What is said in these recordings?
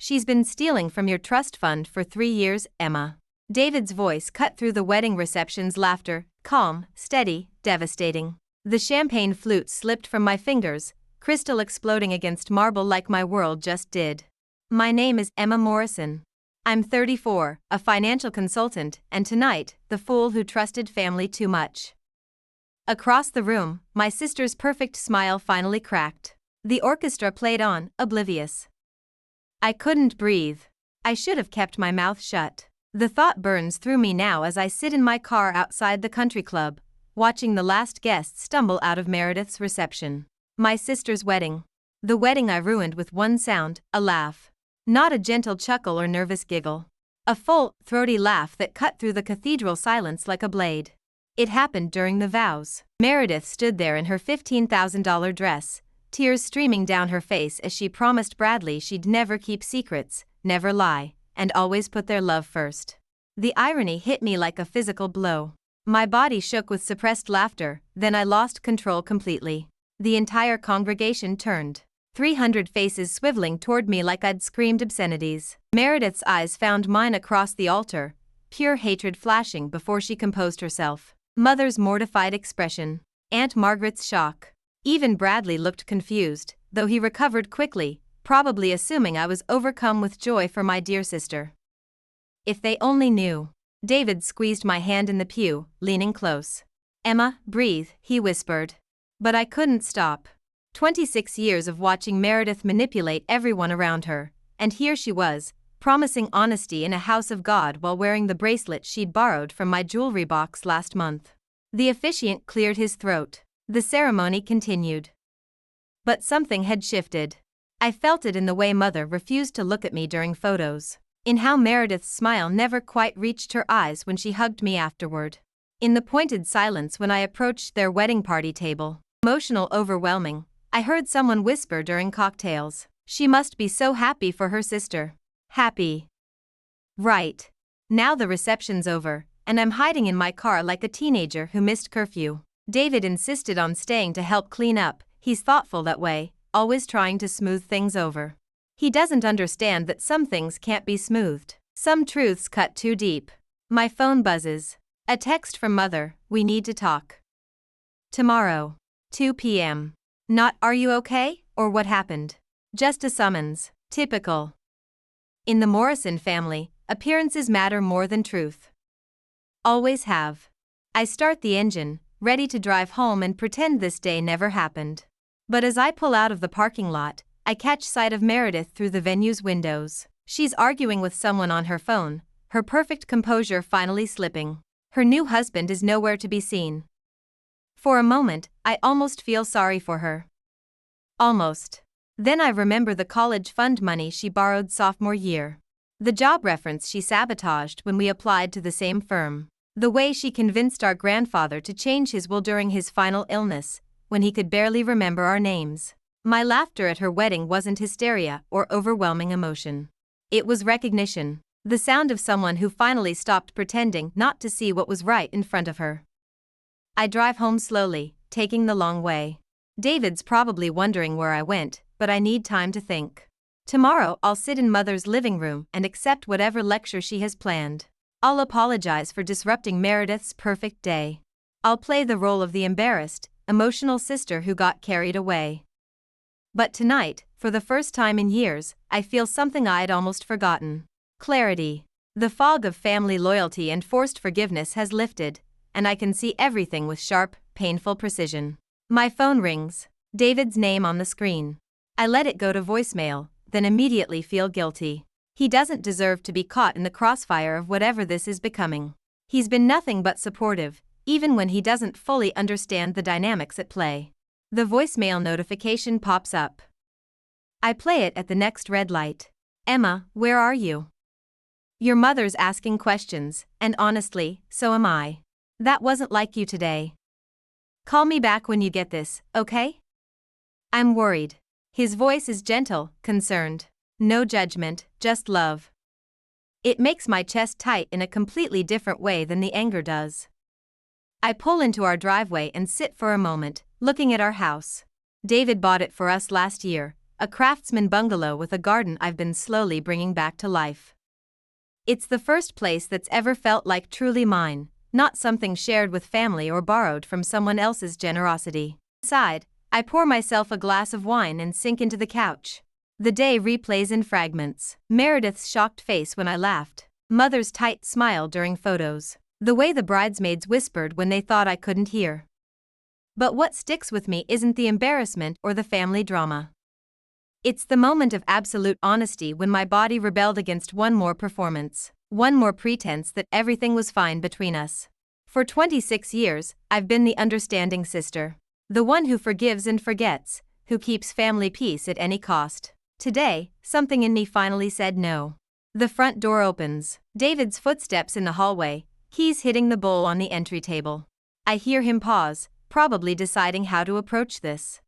She's been stealing from your trust fund for 3 years, Emma. David's voice cut through the wedding reception's laughter, calm, steady, devastating. The champagne flute slipped from my fingers, crystal exploding against marble like my world just did. My name is Emma Morrison. I'm 34, a financial consultant, and tonight, the fool who trusted family too much. Across the room, my sister's perfect smile finally cracked. The orchestra played on, oblivious. I couldn't breathe. I should have kept my mouth shut. The thought burns through me now as I sit in my car outside the country club, watching the last guests stumble out of Meredith's reception. My sister's wedding. The wedding I ruined with one sound, a laugh. Not a gentle chuckle or nervous giggle. A full, throaty laugh that cut through the cathedral silence like a blade. It happened during the vows. Meredith stood there in her $15,000 dress, tears streaming down her face as she promised Bradley she'd never keep secrets, never lie, and always put their love first. The irony hit me like a physical blow. My body shook with suppressed laughter, then I lost control completely. The entire congregation turned. 300 faces swiveling toward me like I'd screamed obscenities. Meredith's eyes found mine across the altar, pure hatred flashing before she composed herself. Mother's mortified expression. Aunt Margaret's shock. Even Bradley looked confused, though he recovered quickly, probably assuming I was overcome with joy for my dear sister. If they only knew. David squeezed my hand in the pew, leaning close. Emma, breathe, he whispered. But I couldn't stop. 26 years of watching Meredith manipulate everyone around her, and here she was, promising honesty in a house of God while wearing the bracelet she'd borrowed from my jewelry box last month. The officiant cleared his throat. The ceremony continued. But something had shifted. I felt it in the way Mother refused to look at me during photos. In how Meredith's smile never quite reached her eyes when she hugged me afterward. In the pointed silence when I approached their wedding party table. Emotional overwhelming. I heard someone whisper during cocktails. She must be so happy for her sister. Happy. Right. Now the reception's over, and I'm hiding in my car like a teenager who missed curfew. David insisted on staying to help clean up. He's thoughtful that way, always trying to smooth things over. He doesn't understand that some things can't be smoothed. Some truths cut too deep. My phone buzzes. A text from Mother, we need to talk. Tomorrow. 2 p.m. Not are you okay, or what happened? Just a summons. Typical. In the Morrison family, appearances matter more than truth. Always have. I start the engine, ready to drive home and pretend this day never happened. But as I pull out of the parking lot, I catch sight of Meredith through the venue's windows. She's arguing with someone on her phone, her perfect composure finally slipping. Her new husband is nowhere to be seen. For a moment, I almost feel sorry for her. Almost. Then I remember the college fund money she borrowed sophomore year. The job reference she sabotaged when we applied to the same firm. The way she convinced our grandfather to change his will during his final illness, when he could barely remember our names. My laughter at her wedding wasn't hysteria or overwhelming emotion. It was recognition. The sound of someone who finally stopped pretending not to see what was right in front of her. I drive home slowly, taking the long way. David's probably wondering where I went, but I need time to think. Tomorrow I'll sit in Mother's living room and accept whatever lecture she has planned. I'll apologize for disrupting Meredith's perfect day. I'll play the role of the embarrassed, emotional sister who got carried away. But tonight, for the first time in years, I feel something I'd almost forgotten. Clarity. The fog of family loyalty and forced forgiveness has lifted, and I can see everything with sharp, painful precision. My phone rings. David's name on the screen. I let it go to voicemail, then immediately feel guilty. He doesn't deserve to be caught in the crossfire of whatever this is becoming. He's been nothing but supportive, even when he doesn't fully understand the dynamics at play. The voicemail notification pops up. I play it at the next red light. Emma, where are you? Your mother's asking questions, and honestly, so am I. That wasn't like you today. Call me back when you get this, okay? I'm worried. His voice is gentle, concerned. No judgment, just love. It makes my chest tight in a completely different way than the anger does. I pull into our driveway and sit for a moment, looking at our house. David bought it for us last year, a craftsman bungalow with a garden I've been slowly bringing back to life. It's the first place that's ever felt like truly mine, not something shared with family or borrowed from someone else's generosity. Inside, I pour myself a glass of wine and sink into the couch. The day replays in fragments. Meredith's shocked face when I laughed. Mother's tight smile during photos. The way the bridesmaids whispered when they thought I couldn't hear. But what sticks with me isn't the embarrassment or the family drama. It's the moment of absolute honesty when my body rebelled against one more performance, one more pretense that everything was fine between us. For 26 years, I've been the understanding sister. The one who forgives and forgets, who keeps family peace at any cost. Today, something in me finally said no. The front door opens. David's footsteps in the hallway, keys hitting the bowl on the entry table. I hear him pause, probably deciding how to approach this.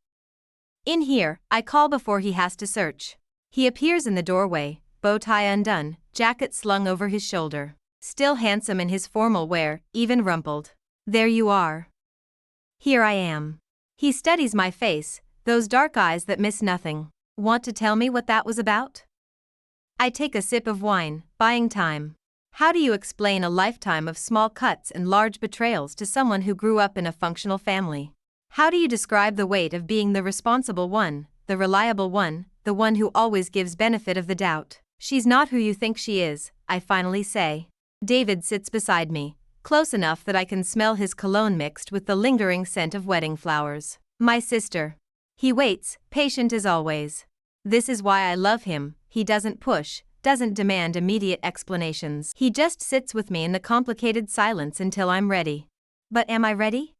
In here, I call before he has to search. He appears in the doorway, bow tie undone, jacket slung over his shoulder. Still handsome in his formal wear, even rumpled. There you are. Here I am. He studies my face, those dark eyes that miss nothing. Want to tell me what that was about? I take a sip of wine, buying time. How do you explain a lifetime of small cuts and large betrayals to someone who grew up in a functional family? How do you describe the weight of being the responsible one, the reliable one, the one who always gives benefit of the doubt? She's not who you think she is, I finally say. David sits beside me, close enough that I can smell his cologne mixed with the lingering scent of wedding flowers. My sister. He waits, patient as always. This is why I love him. He doesn't push, doesn't demand immediate explanations. He just sits with me in the complicated silence until I'm ready. But am I ready?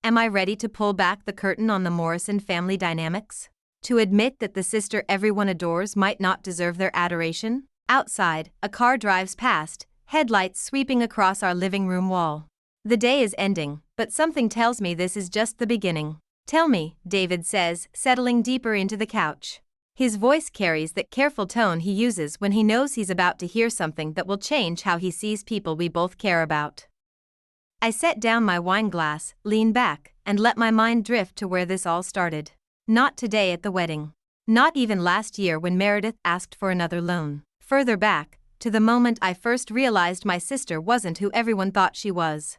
Am I ready to pull back the curtain on the Morrison family dynamics? To admit that the sister everyone adores might not deserve their adoration? Outside, a car drives past, headlights sweeping across our living room wall. The day is ending, but something tells me this is just the beginning. Tell me, David says, settling deeper into the couch. His voice carries that careful tone he uses when he knows he's about to hear something that will change how he sees people we both care about. I set down my wine glass, lean back, and let my mind drift to where this all started. Not today at the wedding. Not even last year when Meredith asked for another loan. Further back, to the moment I first realized my sister wasn't who everyone thought she was.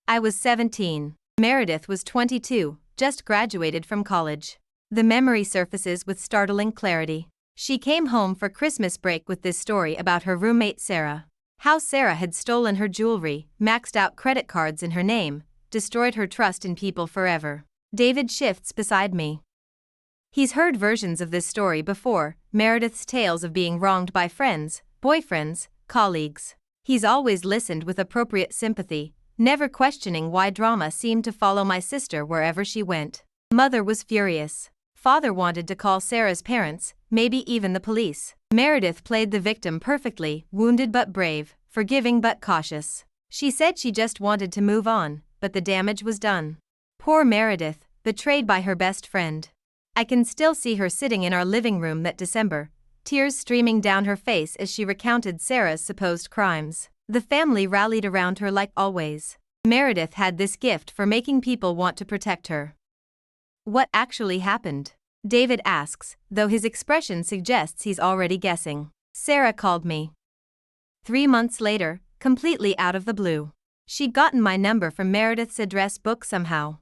I was 17. Meredith was 22, just graduated from college. The memory surfaces with startling clarity. She came home for Christmas break with this story about her roommate Sarah. How Sarah had stolen her jewelry, maxed out credit cards in her name, destroyed her trust in people forever. David shifts beside me. He's heard versions of this story before, Meredith's tales of being wronged by friends, boyfriends, colleagues. He's always listened with appropriate sympathy, never questioning why drama seemed to follow my sister wherever she went. Mother was furious. Father wanted to call Sarah's parents, maybe even the police. Meredith played the victim perfectly, wounded but brave, forgiving but cautious. She said she just wanted to move on, but the damage was done. Poor Meredith, betrayed by her best friend. I can still see her sitting in our living room that December, tears streaming down her face as she recounted Sarah's supposed crimes. The family rallied around her like always. Meredith had this gift for making people want to protect her. What actually happened? David asks, though his expression suggests he's already guessing. Sarah called me. 3 months later, completely out of the blue. She'd gotten my number from Meredith's address book somehow.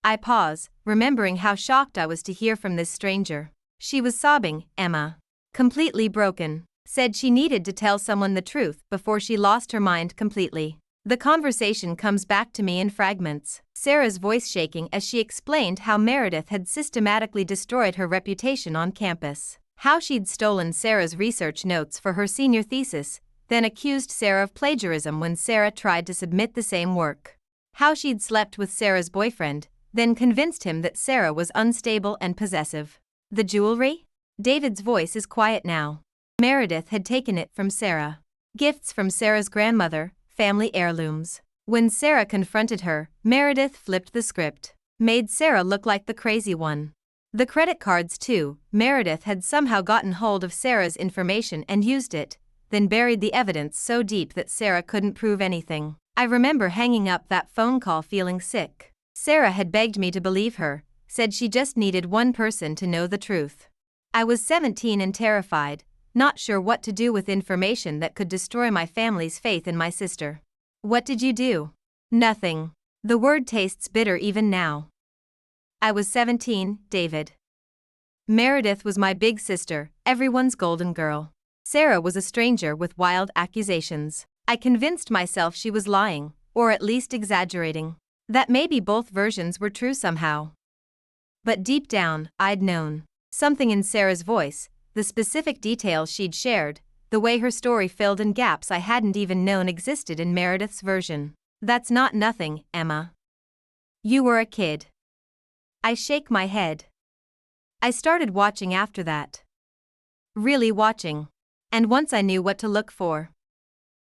I pause, remembering how shocked I was to hear from this stranger. She was sobbing, Emma. Completely broken. Said she needed to tell someone the truth before she lost her mind completely. The conversation comes back to me in fragments, Sarah's voice shaking as she explained how Meredith had systematically destroyed her reputation on campus. How she'd stolen Sarah's research notes for her senior thesis, then accused Sarah of plagiarism when Sarah tried to submit the same work. How she'd slept with Sarah's boyfriend, then convinced him that Sarah was unstable and possessive. The jewelry? David's voice is quiet now. Meredith had taken it from Sarah. Gifts from Sarah's grandmother, family heirlooms. When Sarah confronted her, Meredith flipped the script. Made Sarah look like the crazy one. The credit cards too, Meredith had somehow gotten hold of Sarah's information and used it, then buried the evidence so deep that Sarah couldn't prove anything. I remember hanging up that phone call feeling sick. Sarah had begged me to believe her, said she just needed one person to know the truth. I was 17 and terrified, not sure what to do with information that could destroy my family's faith in my sister. What did you do? Nothing. The word tastes bitter even now. I was 17, David. Meredith was my big sister, everyone's golden girl. Sarah was a stranger with wild accusations. I convinced myself she was lying, or at least exaggerating. That maybe both versions were true somehow. But deep down, I'd known. Something in Sarah's voice, the specific details she'd shared, the way her story filled in gaps I hadn't even known existed in Meredith's version. That's not nothing, Emma. You were a kid. I shake my head. I started watching after that. Really watching. And once I knew what to look for.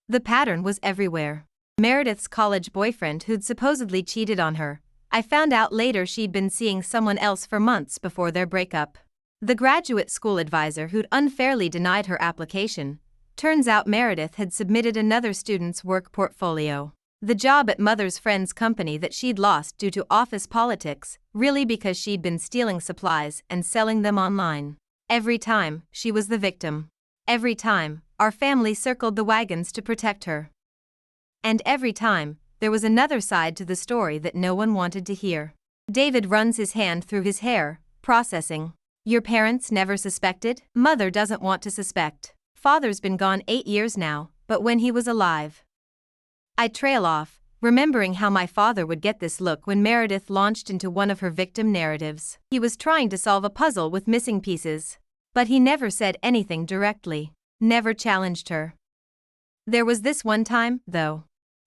The pattern was everywhere. Meredith's college boyfriend who'd supposedly cheated on her. I found out later she'd been seeing someone else for months before their breakup. The graduate school advisor who'd unfairly denied her application. Turns out Meredith had submitted another student's work portfolio. The job at mother's friend's company that she'd lost due to office politics, really because she'd been stealing supplies and selling them online. Every time, she was the victim. Every time, our family circled the wagons to protect her. And every time, there was another side to the story that no one wanted to hear. David runs his hand through his hair, processing. Your parents never suspected? Mother doesn't want to suspect. Father's been gone 8 years now, but when he was alive. I trail off, remembering how my father would get this look when Meredith launched into one of her victim narratives. He was trying to solve a puzzle with missing pieces. But he never said anything directly, never challenged her. There was this one time, though.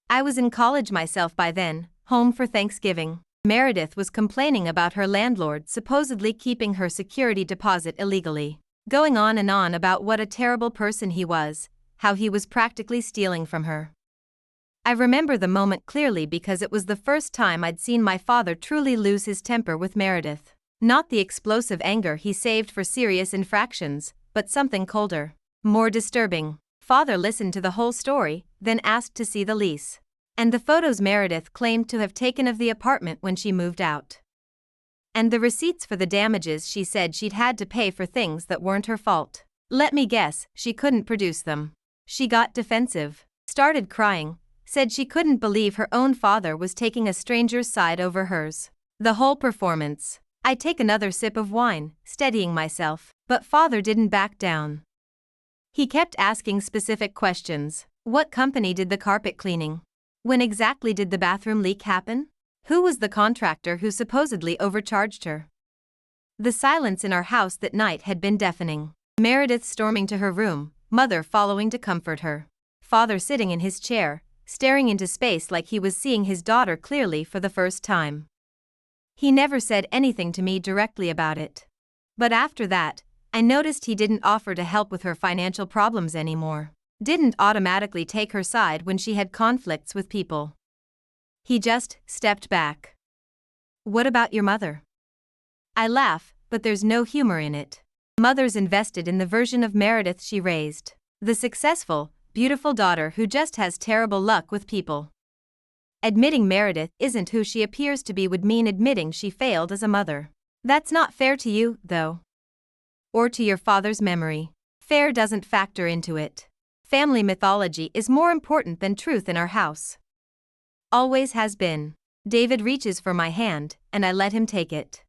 I was in college myself by then, home for Thanksgiving. Meredith was complaining about her landlord supposedly keeping her security deposit illegally, going on and on about what a terrible person he was, how he was practically stealing from her. I remember the moment clearly because it was the first time I'd seen my father truly lose his temper with Meredith. Not the explosive anger he saved for serious infractions, but something colder, more disturbing. Father listened to the whole story, then asked to see the lease. And the photos Meredith claimed to have taken of the apartment when she moved out. And the receipts for the damages she said she'd had to pay for things that weren't her fault. Let me guess, she couldn't produce them. She got defensive, started crying, said she couldn't believe her own father was taking a stranger's side over hers. The whole performance. I take another sip of wine, steadying myself, but father didn't back down. He kept asking specific questions. What company did the carpet cleaning? When exactly did the bathroom leak happen? Who was the contractor who supposedly overcharged her? The silence in our house that night had been deafening. Meredith storming to her room, mother following to comfort her. Father sitting in his chair, staring into space like he was seeing his daughter clearly for the first time. He never said anything to me directly about it. But after that, I noticed he didn't offer to help with her financial problems anymore. Didn't automatically take her side when she had conflicts with people. He just stepped back. What about your mother? I laugh, but there's no humor in it. Mother's invested in the version of Meredith she raised. The successful, beautiful daughter who just has terrible luck with people. Admitting Meredith isn't who she appears to be would mean admitting she failed as a mother. That's not fair to you, though. Or to your father's memory. Fair doesn't factor into it. Family mythology is more important than truth in our house. Always has been. David reaches for my hand, and I let him take it.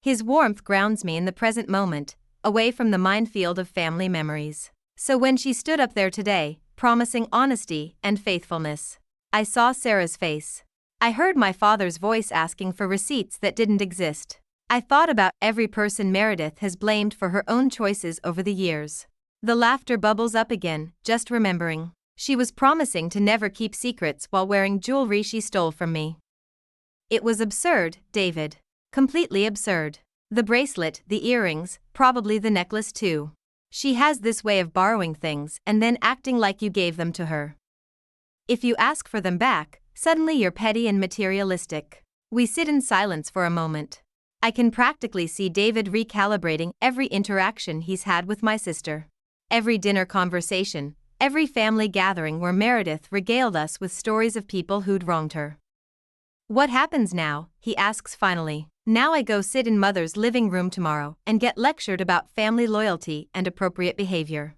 His warmth grounds me in the present moment, away from the minefield of family memories. So when she stood up there today, promising honesty and faithfulness, I saw Sarah's face. I heard my father's voice asking for receipts that didn't exist. I thought about every person Meredith has blamed for her own choices over the years. The laughter bubbles up again, just remembering. She was promising to never keep secrets while wearing jewelry she stole from me. It was absurd, David. Completely absurd. The bracelet, the earrings, probably the necklace too. She has this way of borrowing things and then acting like you gave them to her. If you ask for them back, suddenly you're petty and materialistic. We sit in silence for a moment. I can practically see David recalibrating every interaction he's had with my sister. Every dinner conversation, every family gathering where Meredith regaled us with stories of people who'd wronged her. What happens now? He asks finally. Now I go sit in mother's living room tomorrow and get lectured about family loyalty and appropriate behavior.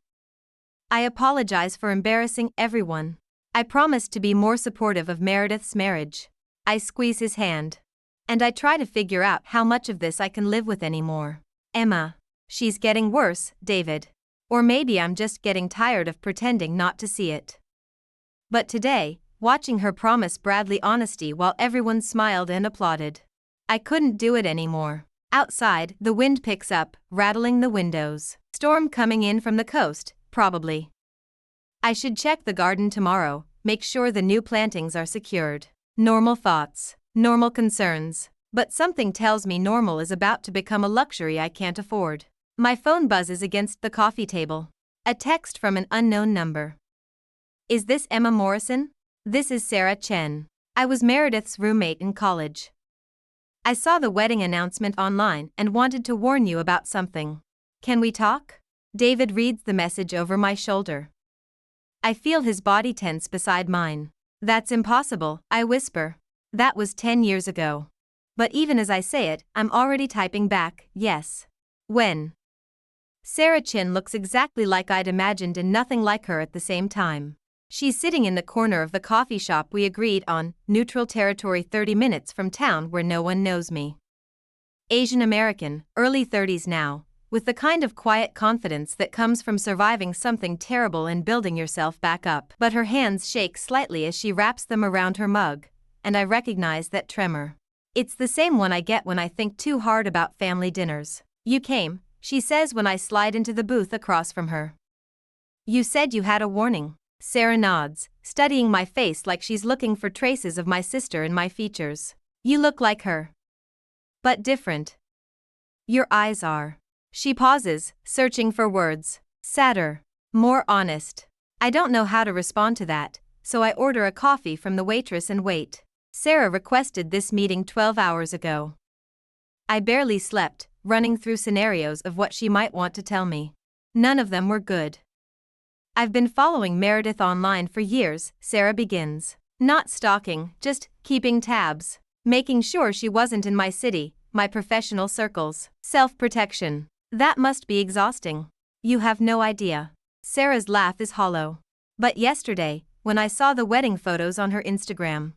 I apologize for embarrassing everyone. I promise to be more supportive of Meredith's marriage. I squeeze his hand. And I try to figure out how much of this I can live with anymore. Emma. She's getting worse, David. Or maybe I'm just getting tired of pretending not to see it. But today, watching her promise Bradley honesty while everyone smiled and applauded, I couldn't do it anymore. Outside, the wind picks up, rattling the windows. Storm coming in from the coast, probably. I should check the garden tomorrow, make sure the new plantings are secured. Normal thoughts, normal concerns. But something tells me normal is about to become a luxury I can't afford. My phone buzzes against the coffee table. A text from an unknown number. Is this Emma Morrison? This is Sarah Chen. I was Meredith's roommate in college. I saw the wedding announcement online and wanted to warn you about something. Can we talk? David reads the message over my shoulder. I feel his body tense beside mine. That's impossible, I whisper. That was 10 years ago. But even as I say it, I'm already typing back, yes. When? Sarah Chin looks exactly like I'd imagined and nothing like her at the same time. She's sitting in the corner of the coffee shop we agreed on, neutral territory 30 minutes from town where no one knows me. Asian American, early 30s now, with the kind of quiet confidence that comes from surviving something terrible and building yourself back up. But her hands shake slightly as she wraps them around her mug, and I recognize that tremor. It's the same one I get when I think too hard about family dinners. You came, she says when I slide into the booth across from her. You said you had a warning. Sarah nods, studying my face like she's looking for traces of my sister in my features. You look like her. But different. Your eyes are. She pauses, searching for words. Sadder. More honest. I don't know how to respond to that, so I order a coffee from the waitress and wait. Sarah requested this meeting 12 hours ago. I barely slept, running through scenarios of what she might want to tell me. None of them were good. I've been following Meredith online for years, Sarah begins. Not stalking, just keeping tabs. Making sure she wasn't in my city, my professional circles. Self-protection. That must be exhausting. You have no idea. Sarah's laugh is hollow. But yesterday, when I saw the wedding photos on her Instagram.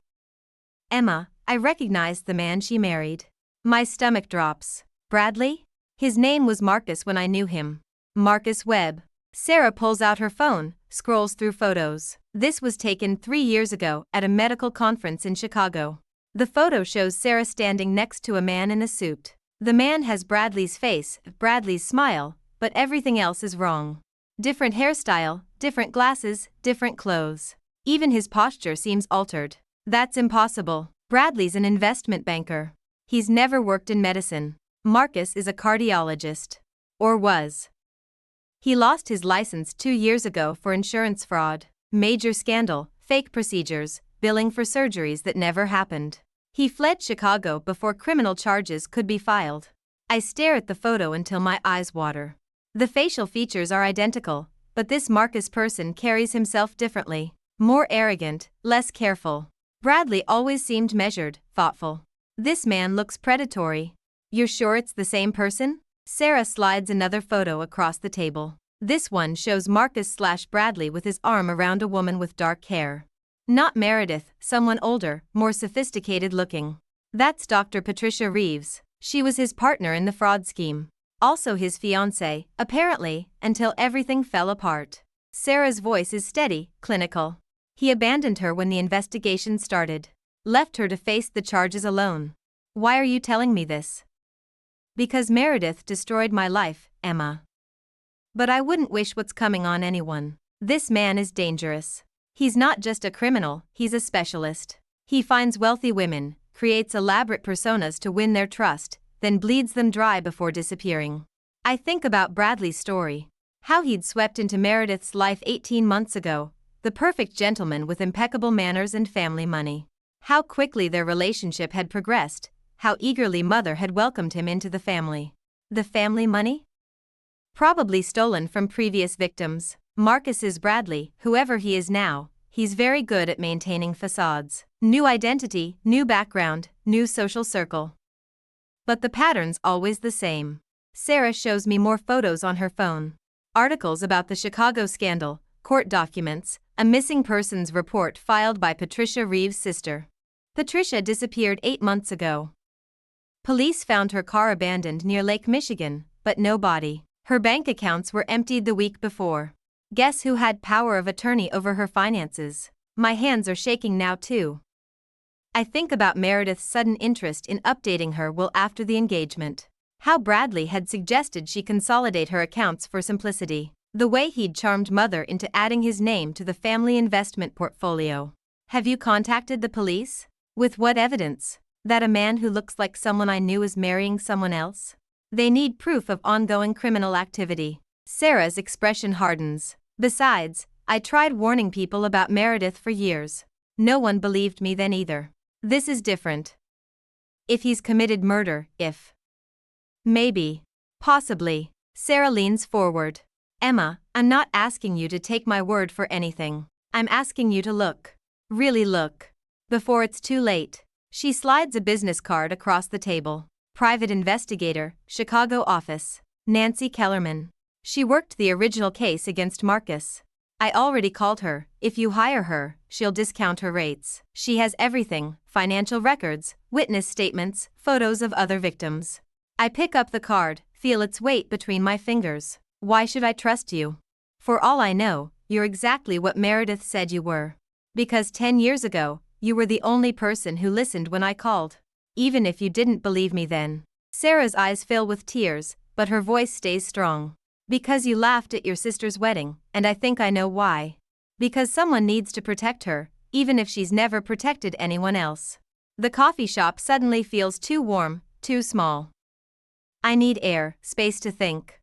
Emma, I recognized the man she married. My stomach drops. Bradley? His name was Marcus when I knew him. Marcus Webb. Sarah pulls out her phone, scrolls through photos. This was taken 3 years ago at a medical conference in Chicago. The photo shows Sarah standing next to a man in a suit. The man has Bradley's face, Bradley's smile, but everything else is wrong. Different hairstyle, different glasses, different clothes. Even his posture seems altered. That's impossible. Bradley's an investment banker. He's never worked in medicine. Marcus is a cardiologist. Or was. He lost his license 2 years ago for insurance fraud. Major scandal, fake procedures, billing for surgeries that never happened. He fled Chicago before criminal charges could be filed. I stare at the photo until my eyes water. The facial features are identical, but this Marcus person carries himself differently. More arrogant, less careful. Bradley always seemed measured, thoughtful. This man looks predatory. You're sure it's the same person? Sarah slides another photo across the table. This one shows Marcus/Bradley with his arm around a woman with dark hair. Not Meredith, someone older, more sophisticated looking. That's Dr. Patricia Reeves. She was his partner in the fraud scheme. Also his fiancé, apparently, until everything fell apart. Sarah's voice is steady, clinical. He abandoned her when the investigation started. Left her to face the charges alone. Why are you telling me this? Because Meredith destroyed my life, Emma. But I wouldn't wish what's coming on anyone. This man is dangerous. He's not just a criminal, he's a specialist. He finds wealthy women, creates elaborate personas to win their trust, then bleeds them dry before disappearing. I think about Bradley's story. How he'd swept into Meredith's life 18 months ago, the perfect gentleman with impeccable manners and family money. How quickly their relationship had progressed, how eagerly mother had welcomed him into the family. The family money? Probably stolen from previous victims. Marcus is Bradley, whoever he is now, he's very good at maintaining facades. New identity, new background, new social circle. But the pattern's always the same. Sarah shows me more photos on her phone. Articles about the Chicago scandal, court documents, a missing persons report filed by Patricia Reeves' sister. Patricia disappeared 8 months ago. Police found her car abandoned near Lake Michigan, but no body. Her bank accounts were emptied the week before. Guess who had power of attorney over her finances? My hands are shaking now too. I think about Meredith's sudden interest in updating her will after the engagement. How Bradley had suggested she consolidate her accounts for simplicity. The way he'd charmed Mother into adding his name to the family investment portfolio. Have you contacted the police? With what evidence? That a man who looks like someone I knew is marrying someone else? They need proof of ongoing criminal activity. Sarah's expression hardens. Besides, I tried warning people about Meredith for years. No one believed me then either. This is different. If he's committed murder, Maybe. Possibly. Sarah leans forward. Emma, I'm not asking you to take my word for anything. I'm asking you to look. Really look. Before it's too late. She slides a business card across the table. Private investigator, Chicago office. Nancy Kellerman. She worked the original case against Marcus. I already called her. If you hire her, she'll discount her rates. She has everything: financial records, witness statements, photos of other victims. I pick up the card, feel its weight between my fingers. Why should I trust you? For all I know, you're exactly what Meredith said you were. Because 10 years ago, you were the only person who listened when I called. Even if you didn't believe me then. Sarah's eyes fill with tears, but her voice stays strong. Because you laughed at your sister's wedding, and I think I know why. Because someone needs to protect her, even if she's never protected anyone else. The coffee shop suddenly feels too warm, too small. I need air, space to think.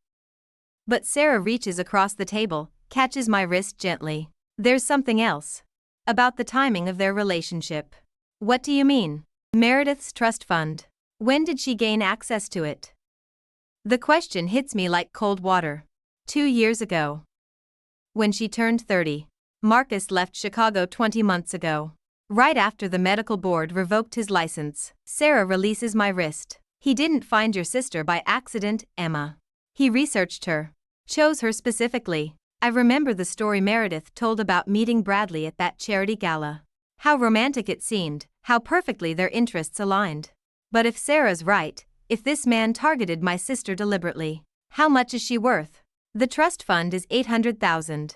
But Sarah reaches across the table, catches my wrist gently. There's something else. About the timing of their relationship. What do you mean? Meredith's trust fund. When did she gain access to it? The question hits me like cold water. 2 years ago. When she turned 30. Marcus left Chicago 20 months ago. Right after the medical board revoked his license, Sarah releases my wrist. He didn't find your sister by accident, Emma. He researched her. Chose her specifically. I remember the story Meredith told about meeting Bradley at that charity gala. How romantic it seemed, how perfectly their interests aligned. But if Sarah's right, if this man targeted my sister deliberately, how much is she worth? The trust fund is $800,000.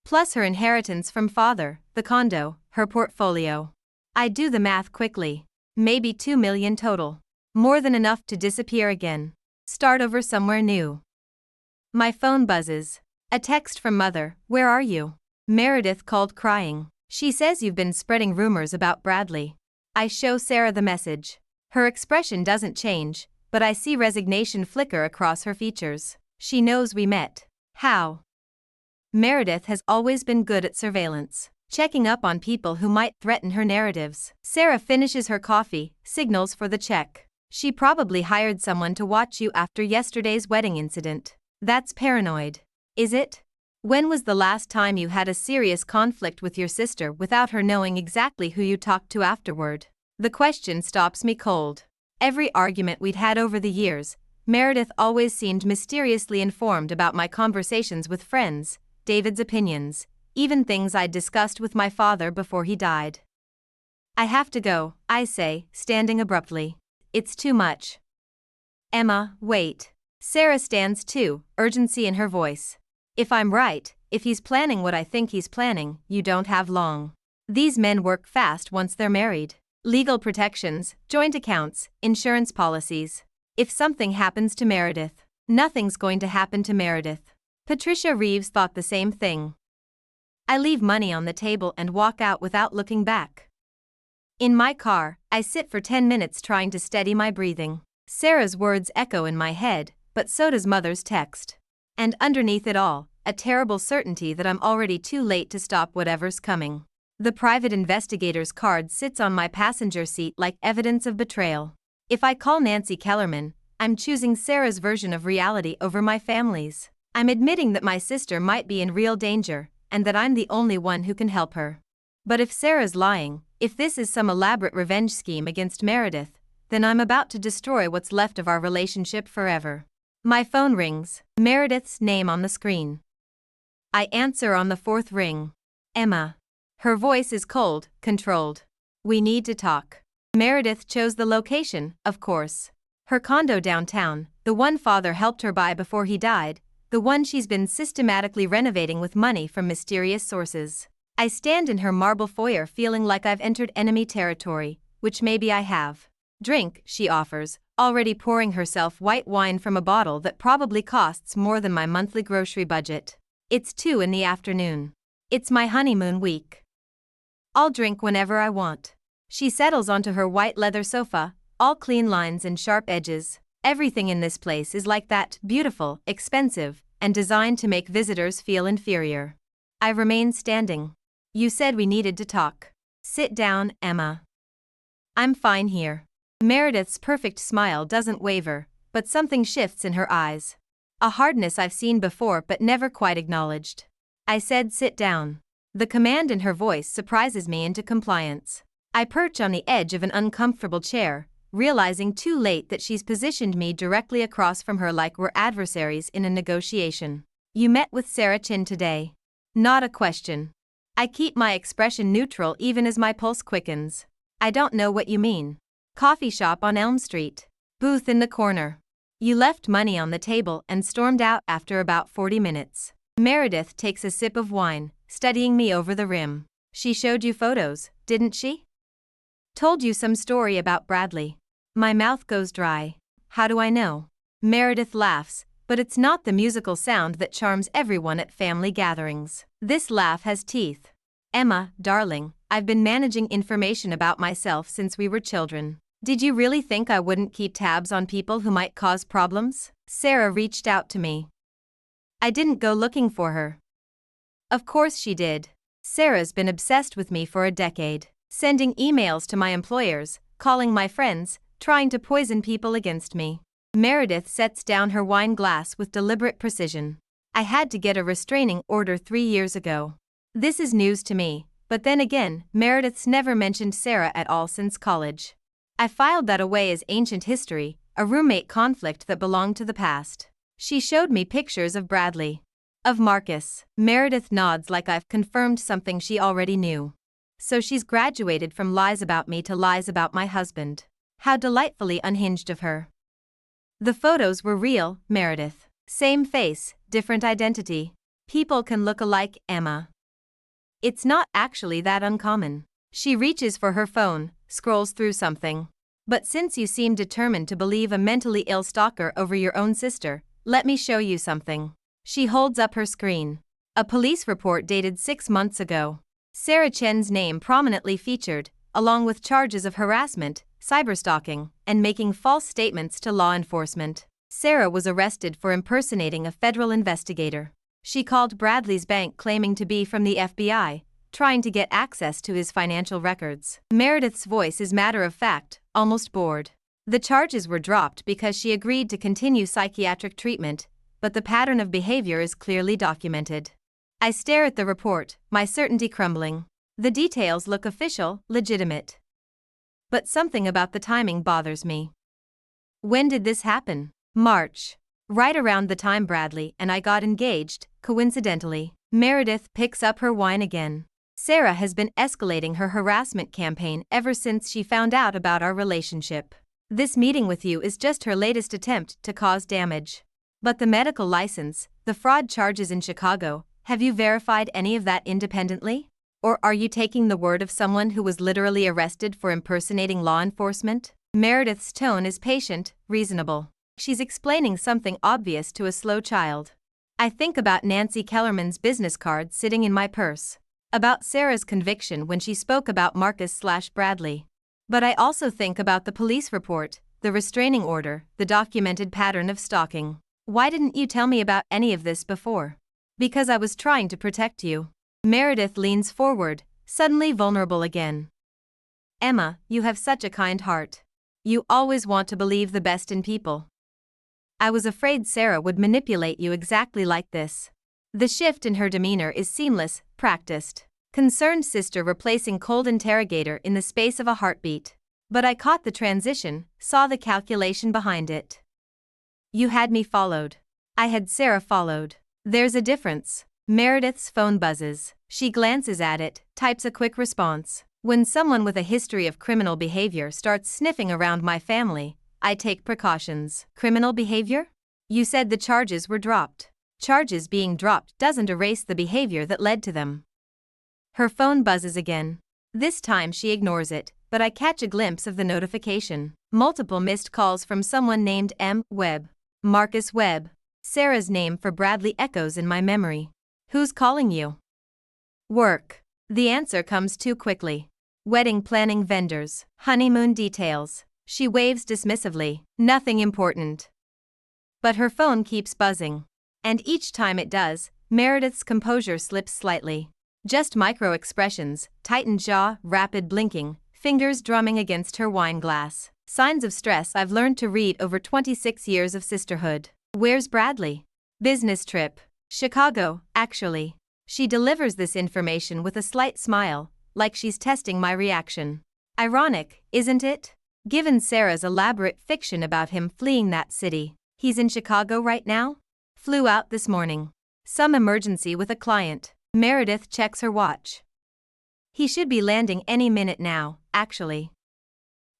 Plus her inheritance from father, the condo, her portfolio. I do the math quickly. Maybe $2 million total. More than enough to disappear again. Start over somewhere new. My phone buzzes. A text from Mother. Where are you? Meredith called crying. She says you've been spreading rumors about Bradley. I show Sarah the message. Her expression doesn't change, but I see resignation flicker across her features. She knows we met. How? Meredith has always been good at surveillance, checking up on people who might threaten her narratives. Sarah finishes her coffee, signals for the check. She probably hired someone to watch you after yesterday's wedding incident. That's paranoid. Is it? When was the last time you had a serious conflict with your sister without her knowing exactly who you talked to afterward? The question stops me cold. Every argument we'd had over the years, Meredith always seemed mysteriously informed about my conversations with friends, David's opinions, even things I'd discussed with my father before he died. I have to go, I say, standing abruptly. It's too much. Emma, wait. Sarah stands too, urgency in her voice. If I'm right, if he's planning what I think he's planning, you don't have long. These men work fast once they're married. Legal protections, joint accounts, insurance policies. If something happens to Meredith, nothing's going to happen to Meredith. Patricia Reeves thought the same thing. I leave money on the table and walk out without looking back. In my car, I sit for 10 minutes trying to steady my breathing. Sarah's words echo in my head, but so does Mother's text. And underneath it all, a terrible certainty that I'm already too late to stop whatever's coming. The private investigator's card sits on my passenger seat like evidence of betrayal. If I call Nancy Kellerman, I'm choosing Sarah's version of reality over my family's. I'm admitting that my sister might be in real danger, and that I'm the only one who can help her. But if Sarah's lying, if this is some elaborate revenge scheme against Meredith, then I'm about to destroy what's left of our relationship forever. My phone rings, Meredith's name on the screen. I answer on the fourth ring. Emma. Her voice is cold, controlled. We need to talk. Meredith chose the location, of course. Her condo downtown, the one father helped her buy before he died, the one she's been systematically renovating with money from mysterious sources. I stand in her marble foyer feeling like I've entered enemy territory, which maybe I have. Drink, she offers, already pouring herself white wine from a bottle that probably costs more than my monthly grocery budget. It's 2 in the afternoon. It's my honeymoon week. I'll drink whenever I want. She settles onto her white leather sofa, all clean lines and sharp edges. Everything in this place is like that, beautiful, expensive, and designed to make visitors feel inferior. I remain standing. You said we needed to talk. Sit down, Emma. I'm fine here. Meredith's perfect smile doesn't waver, but something shifts in her eyes. A hardness I've seen before but never quite acknowledged. I said sit down. The command in her voice surprises me into compliance. I perch on the edge of an uncomfortable chair, realizing too late that she's positioned me directly across from her like we're adversaries in a negotiation. You met with Sarah Chin today. Not a question. I keep my expression neutral even as my pulse quickens. I don't know what you mean. Coffee shop on Elm Street. Booth in the corner. You left money on the table and stormed out after about 40 minutes. Meredith takes a sip of wine, studying me over the rim. She showed you photos, didn't she? Told you some story about Bradley. My mouth goes dry. How do I know? Meredith laughs, but it's not the musical sound that charms everyone at family gatherings. This laugh has teeth. Emma, darling, I've been managing information about myself since we were children. Did you really think I wouldn't keep tabs on people who might cause problems? Sarah reached out to me. I didn't go looking for her. Of course she did. Sarah's been obsessed with me for a decade, sending emails to my employers, calling my friends, trying to poison people against me. Meredith sets down her wine glass with deliberate precision. I had to get a restraining order 3 years ago. This is news to me, but then again, Meredith's never mentioned Sarah at all since college. I filed that away as ancient history, a roommate conflict that belonged to the past. She showed me pictures of Bradley. Of Marcus. Meredith nods like I've confirmed something she already knew. So she's graduated from lies about me to lies about my husband. How delightfully unhinged of her. The photos were real, Meredith. Same face, different identity. People can look alike, Emma. It's not actually that uncommon. She reaches for her phone, scrolls through something. But since you seem determined to believe a mentally ill stalker over your own sister, let me show you something. She holds up her screen. A police report dated 6 months ago. Sarah Chen's name prominently featured, along with charges of harassment, cyberstalking, and making false statements to law enforcement. Sarah was arrested for impersonating a federal investigator. She called Bradley's bank claiming to be from the FBI, trying to get access to his financial records. Meredith's voice is matter of fact, almost bored. The charges were dropped because she agreed to continue psychiatric treatment, but the pattern of behavior is clearly documented. I stare at the report, my certainty crumbling. The details look official, legitimate. But something about the timing bothers me. When did this happen? March. Right around the time Bradley and I got engaged, coincidentally. Meredith picks up her wine again. Sarah has been escalating her harassment campaign ever since she found out about our relationship. This meeting with you is just her latest attempt to cause damage. But the medical license, the fraud charges in Chicago, have you verified any of that independently? Or are you taking the word of someone who was literally arrested for impersonating law enforcement? Meredith's tone is patient, reasonable. She's explaining something obvious to a slow child. I think about Nancy Kellerman's business card sitting in my purse. About Sarah's conviction when she spoke about Marcus/Bradley. But I also think about the police report, the restraining order, the documented pattern of stalking. Why didn't you tell me about any of this before? Because I was trying to protect you. Meredith leans forward, suddenly vulnerable again. Emma, you have such a kind heart. You always want to believe the best in people. I was afraid Sarah would manipulate you exactly like this. The shift in her demeanor is seamless, practiced. Concerned sister replacing cold interrogator in the space of a heartbeat. But I caught the transition, saw the calculation behind it. You had me followed. I had Sarah followed. There's a difference. Meredith's phone buzzes. She glances at it, types a quick response. When someone with a history of criminal behavior starts sniffing around my family, I take precautions. Criminal behavior? You said the charges were dropped. Charges being dropped doesn't erase the behavior that led to them. Her phone buzzes again. This time she ignores it, but I catch a glimpse of the notification. Multiple missed calls from someone named M. Webb. Marcus Webb. Sarah's name for Bradley echoes in my memory. Who's calling you? Work. The answer comes too quickly. Wedding planning vendors. Honeymoon details. She waves dismissively. Nothing important. But her phone keeps buzzing. And each time it does, Meredith's composure slips slightly. Just micro expressions, tightened jaw, rapid blinking, fingers drumming against her wine glass. Signs of stress I've learned to read over 26 years of sisterhood. Where's Bradley? Business trip. Chicago, actually. She delivers this information with a slight smile, like she's testing my reaction. Ironic, isn't it? Given Sarah's elaborate fiction about him fleeing that city. He's in Chicago right now? Flew out this morning. Some emergency with a client. Meredith checks her watch. He should be landing any minute now, actually.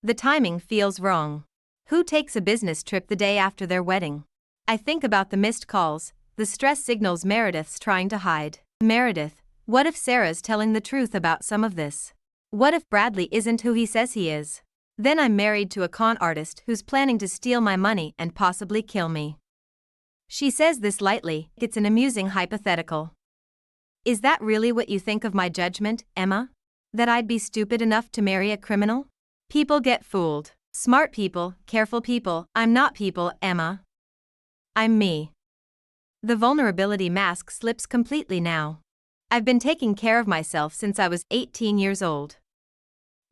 The timing feels wrong. Who takes a business trip the day after their wedding? I think about the missed calls, the stress signals Meredith's trying to hide. Meredith, what if Sarah's telling the truth about some of this? What if Bradley isn't who he says he is? Then I'm married to a con artist who's planning to steal my money and possibly kill me. She says this lightly, it's an amusing hypothetical. Is that really what you think of my judgment, Emma? That I'd be stupid enough to marry a criminal? People get fooled. Smart people, careful people, I'm not people, Emma. I'm me. The vulnerability mask slips completely now. I've been taking care of myself since I was 18 years old.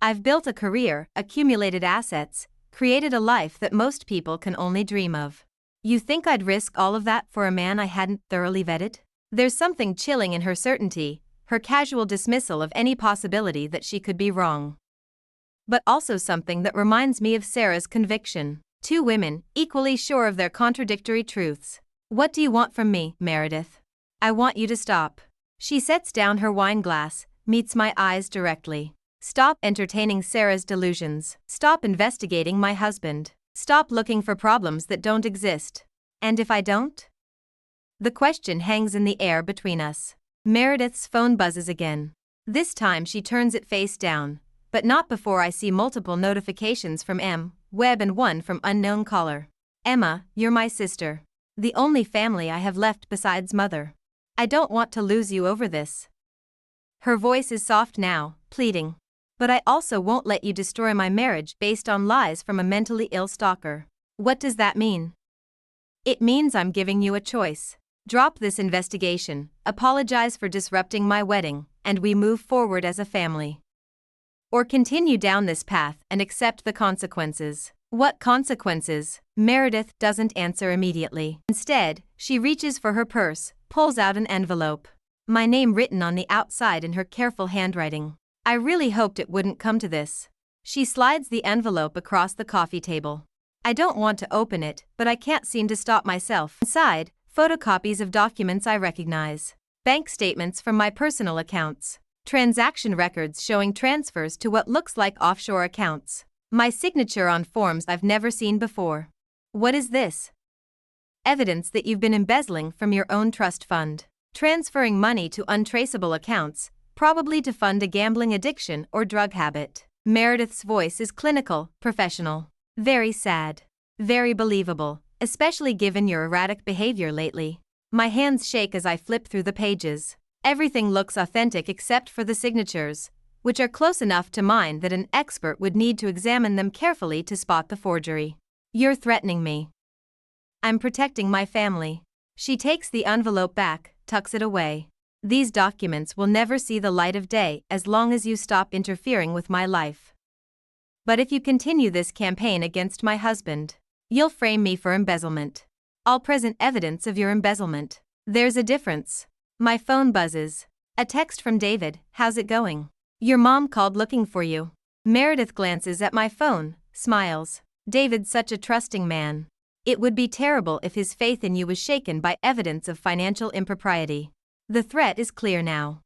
I've built a career, accumulated assets, created a life that most people can only dream of. You think I'd risk all of that for a man I hadn't thoroughly vetted? There's something chilling in her certainty, her casual dismissal of any possibility that she could be wrong. But also something that reminds me of Sarah's conviction. Two women, equally sure of their contradictory truths. What do you want from me, Meredith? I want you to stop. She sets down her wine glass, meets my eyes directly. Stop entertaining Sarah's delusions. Stop investigating my husband. Stop looking for problems that don't exist. And if I don't? The question hangs in the air between us. Meredith's phone buzzes again. This time she turns it face down, but not before I see multiple notifications from M. Webb and one from unknown caller. Emma, you're my sister. The only family I have left besides mother. I don't want to lose you over this. Her voice is soft now, pleading. But I also won't let you destroy my marriage based on lies from a mentally ill stalker. What does that mean? It means I'm giving you a choice. Drop this investigation, apologize for disrupting my wedding, and we move forward as a family. Or continue down this path and accept the consequences. What consequences? Meredith doesn't answer immediately. Instead, she reaches for her purse, pulls out an envelope. My name written on the outside in her careful handwriting. I really hoped it wouldn't come to this. She slides the envelope across the coffee table. I don't want to open it, but I can't seem to stop myself. Inside, photocopies of documents I recognize. Bank statements from my personal accounts. Transaction records showing transfers to what looks like offshore accounts. My signature on forms I've never seen before. What is this? Evidence that you've been embezzling from your own trust fund. Transferring money to untraceable accounts, probably to fund a gambling addiction or drug habit. Meredith's voice is clinical, professional. Very sad. Very believable, especially given your erratic behavior lately. My hands shake as I flip through the pages. Everything looks authentic except for the signatures, which are close enough to mine that an expert would need to examine them carefully to spot the forgery. You're threatening me. I'm protecting my family. She takes the envelope back, tucks it away. These documents will never see the light of day as long as you stop interfering with my life. But if you continue this campaign against my husband, you'll frame me for embezzlement. I'll present evidence of your embezzlement. There's a difference. My phone buzzes. A text from David, how's it going? Your mom called looking for you. Meredith glances at my phone, smiles. David's such a trusting man. It would be terrible if his faith in you was shaken by evidence of financial impropriety. The threat is clear now.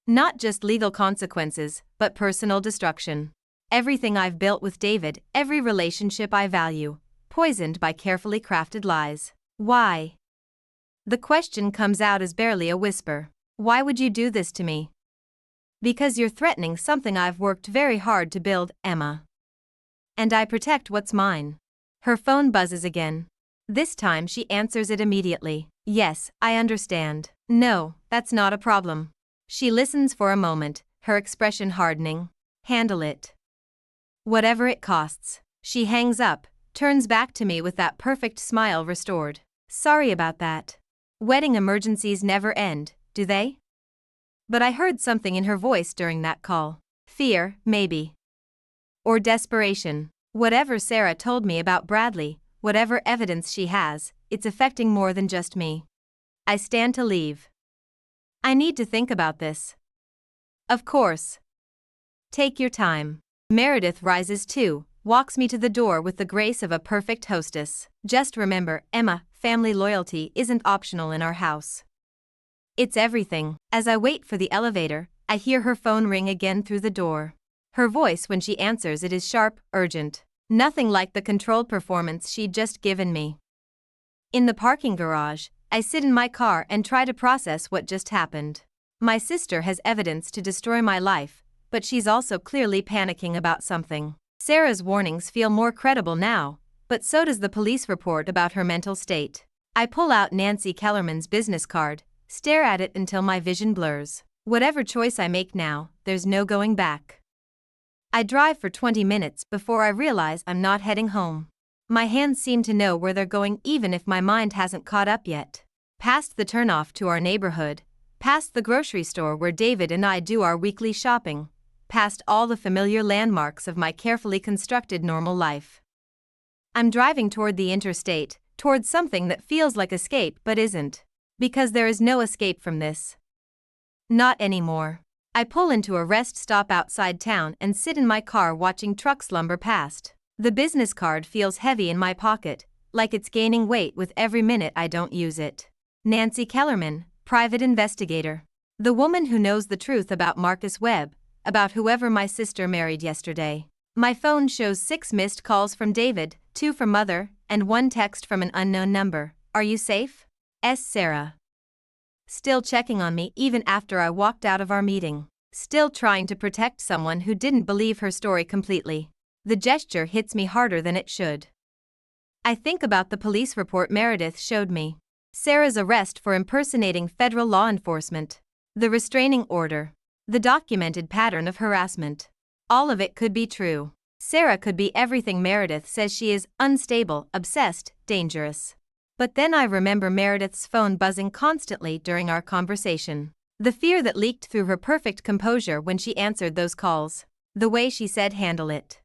Not just legal consequences, but personal destruction. Everything I've built with David, every relationship I value, poisoned by carefully crafted lies. Why? The question comes out as barely a whisper. Why would you do this to me? Because you're threatening something I've worked very hard to build, Emma. And I protect what's mine. Her phone buzzes again. This time she answers it immediately. Yes, I understand. No, that's not a problem. She listens for a moment, her expression hardening. Handle it. Whatever it costs. She hangs up, turns back to me with that perfect smile restored. Sorry about that. Wedding emergencies never end, do they? But I heard something in her voice during that call. Fear, maybe. Or desperation. Whatever Sarah told me about Bradley, whatever evidence she has, it's affecting more than just me. I stand to leave. I need to think about this. Of course. Take your time. Meredith rises too, walks me to the door with the grace of a perfect hostess. Just remember, Emma, family loyalty isn't optional in our house. It's everything. As I wait for the elevator, I hear her phone ring again through the door. Her voice when she answers it is sharp, urgent. Nothing like the controlled performance she'd just given me. In the parking garage, I sit in my car and try to process what just happened. My sister has evidence to destroy my life, but she's also clearly panicking about something. Sarah's warnings feel more credible now, but so does the police report about her mental state. I pull out Nancy Kellerman's business card, stare at it until my vision blurs. Whatever choice I make now, there's no going back. I drive for 20 minutes before I realize I'm not heading home. My hands seem to know where they're going even if my mind hasn't caught up yet. Past the turnoff to our neighborhood, past the grocery store where David and I do our weekly shopping, past all the familiar landmarks of my carefully constructed normal life. I'm driving toward the interstate, toward something that feels like escape but isn't. Because there is no escape from this. Not anymore. I pull into a rest stop outside town and sit in my car watching trucks lumber past. The business card feels heavy in my pocket, like it's gaining weight with every minute I don't use it. Nancy Kellerman, private investigator. The woman who knows the truth about Marcus Webb, about whoever my sister married yesterday. My phone shows 6 missed calls from David, 2 from Mother, and 1 text from an unknown number. Are you safe? Sarah. Still checking on me even after I walked out of our meeting. Still trying to protect someone who didn't believe her story completely. The gesture hits me harder than it should. I think about the police report Meredith showed me. Sarah's arrest for impersonating federal law enforcement. The restraining order. The documented pattern of harassment. All of it could be true. Sarah could be everything Meredith says she is: unstable, obsessed, dangerous. But then I remember Meredith's phone buzzing constantly during our conversation. The fear that leaked through her perfect composure when she answered those calls. The way she said handle it.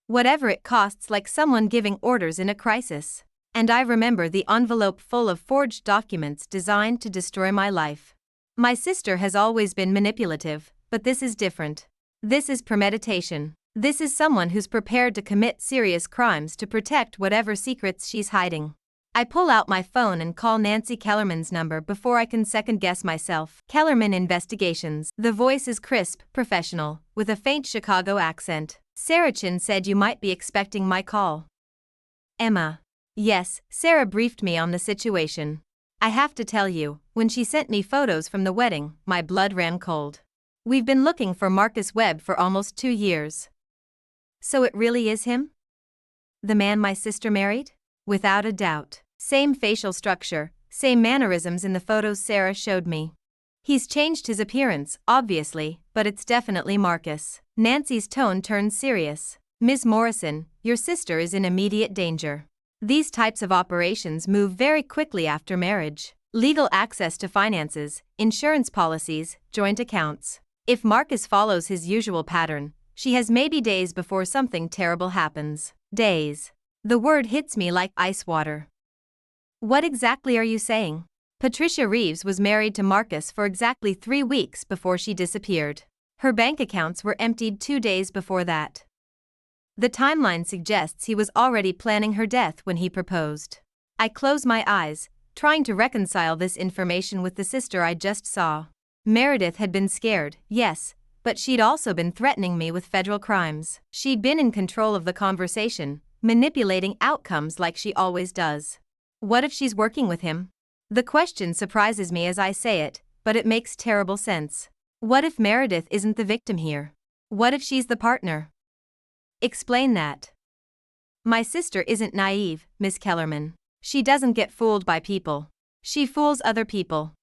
Whatever it costs, like someone giving orders in a crisis. And I remember the envelope full of forged documents designed to destroy my life. My sister has always been manipulative, but this is different. This is premeditation. This is someone who's prepared to commit serious crimes to protect whatever secrets she's hiding. I pull out my phone and call Nancy Kellerman's number before I can second-guess myself. Kellerman Investigations. The voice is crisp, professional, with a faint Chicago accent. Sarah Chin said you might be expecting my call. Emma. Yes, Sarah briefed me on the situation. I have to tell you, when she sent me photos from the wedding, my blood ran cold. We've been looking for Marcus Webb for almost 2 years. So it really is him? The man my sister married? Without a doubt. Same facial structure, same mannerisms in the photos Sarah showed me. He's changed his appearance, obviously, but it's definitely Marcus. Nancy's tone turned serious. Ms. Morrison, your sister is in immediate danger. These types of operations move very quickly after marriage. Legal access to finances, insurance policies, joint accounts. If Marcus follows his usual pattern, she has maybe days before something terrible happens. Days. The word hits me like ice water. What exactly are you saying? Patricia Reeves was married to Marcus for exactly 3 weeks before she disappeared. Her bank accounts were emptied 2 days before that. The timeline suggests he was already planning her death when he proposed. I close my eyes, trying to reconcile this information with the sister I just saw. Meredith had been scared, yes, but she'd also been threatening me with federal crimes. She'd been in control of the conversation, manipulating outcomes like she always does. What if she's working with him? The question surprises me as I say it, but it makes terrible sense. What if Meredith isn't the victim here? What if she's the partner? Explain that. My sister isn't naive, Miss Kellerman. She doesn't get fooled by people. She fools other people.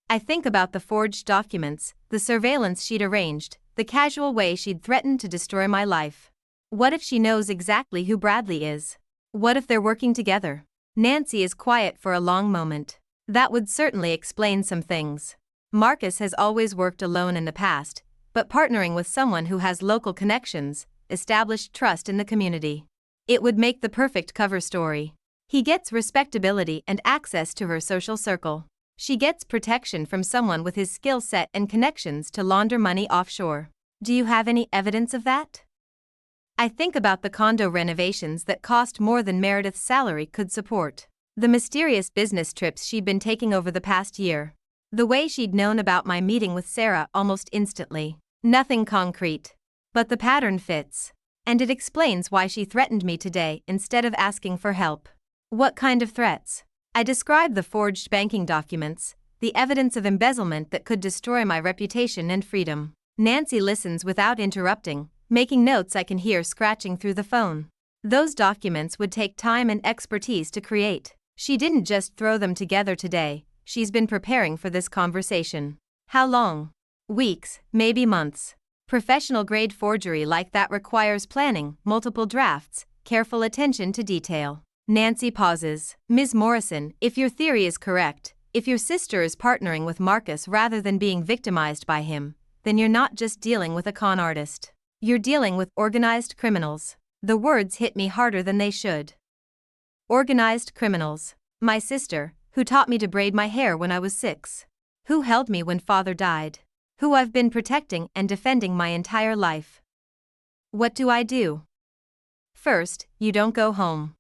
I think about the forged documents, the surveillance she'd arranged, the casual way she'd threatened to destroy my life. What if she knows exactly who Bradley is? What if they're working together? Nancy is quiet for a long moment. That would certainly explain some things. Marcus has always worked alone in the past, but partnering with someone who has local connections, established trust in the community. It would make the perfect cover story. He gets respectability and access to her social circle. She gets protection from someone with his skill set and connections to launder money offshore. Do you have any evidence of that? I think about the condo renovations that cost more than Meredith's salary could support. The mysterious business trips she'd been taking over the past year. The way she'd known about my meeting with Sarah almost instantly. Nothing concrete. But the pattern fits. And it explains why she threatened me today instead of asking for help. What kind of threats? I describe the forged banking documents, the evidence of embezzlement that could destroy my reputation and freedom. Nancy listens without interrupting, making notes I can hear scratching through the phone. Those documents would take time and expertise to create. She didn't just throw them together today, she's been preparing for this conversation. How long? Weeks, maybe months. Professional-grade forgery like that requires planning, multiple drafts, careful attention to detail. Nancy pauses. Ms. Morrison, if your theory is correct, if your sister is partnering with Marcus rather than being victimized by him, then you're not just dealing with a con artist. You're dealing with organized criminals. The words hit me harder than they should. Organized criminals. My sister, who taught me to braid my hair when I was 6. Who held me when father died. Who I've been protecting and defending my entire life. What do I do? First, you don't go home.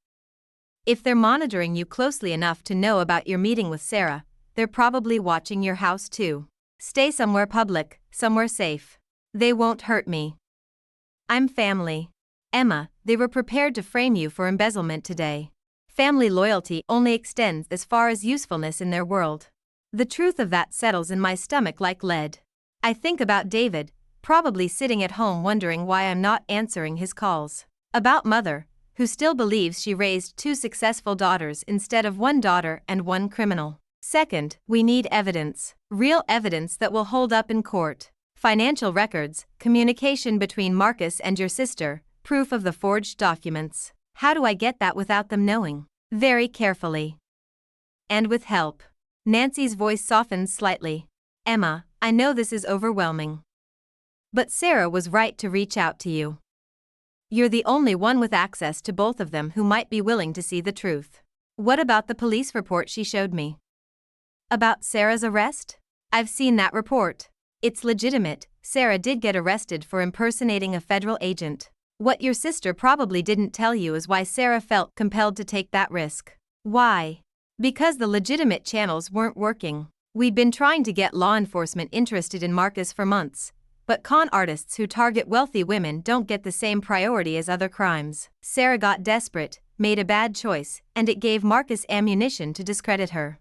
If they're monitoring you closely enough to know about your meeting with Sarah, they're probably watching your house too. Stay somewhere public, somewhere safe. They won't hurt me. I'm family. Emma, they were prepared to frame you for embezzlement today. Family loyalty only extends as far as usefulness in their world. The truth of that settles in my stomach like lead. I think about David, probably sitting at home wondering why I'm not answering his calls. About Mother, who still believes she raised 2 successful daughters instead of 1 daughter and 1 criminal. Second, we need evidence. Real evidence that will hold up in court. Financial records, communication between Marcus and your sister, proof of the forged documents. How do I get that without them knowing? Very carefully. And with help. Nancy's voice softens slightly. Emma, I know this is overwhelming. But Sarah was right to reach out to you. You're the only one with access to both of them who might be willing to see the truth. What about the police report she showed me? About Sarah's arrest? I've seen that report. It's legitimate. Sarah did get arrested for impersonating a federal agent. What your sister probably didn't tell you is why Sarah felt compelled to take that risk. Why? Because the legitimate channels weren't working. We'd been trying to get law enforcement interested in Marcus for months. But con artists who target wealthy women don't get the same priority as other crimes. Sarah got desperate, made a bad choice, and it gave Marcus ammunition to discredit her.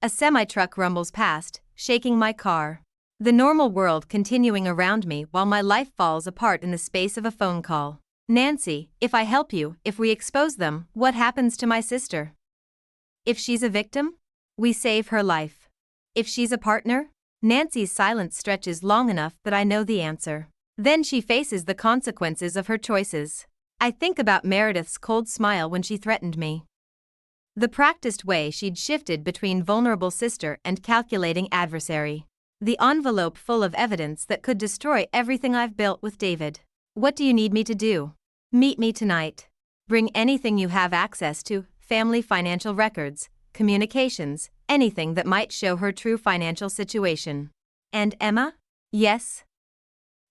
A semi-truck rumbles past, shaking my car. The normal world continuing around me while my life falls apart in the space of a phone call. Nancy, if I help you, if we expose them, what happens to my sister? If she's a victim? We save her life. If she's a partner? Nancy's silence stretches long enough that I know the answer. Then she faces the consequences of her choices. I think about Meredith's cold smile when she threatened me. The practiced way she'd shifted between vulnerable sister and calculating adversary. The envelope full of evidence that could destroy everything I've built with David. What do you need me to do? Meet me tonight. Bring anything you have access to, family financial records, communications, anything that might show her true financial situation. And Emma? Yes?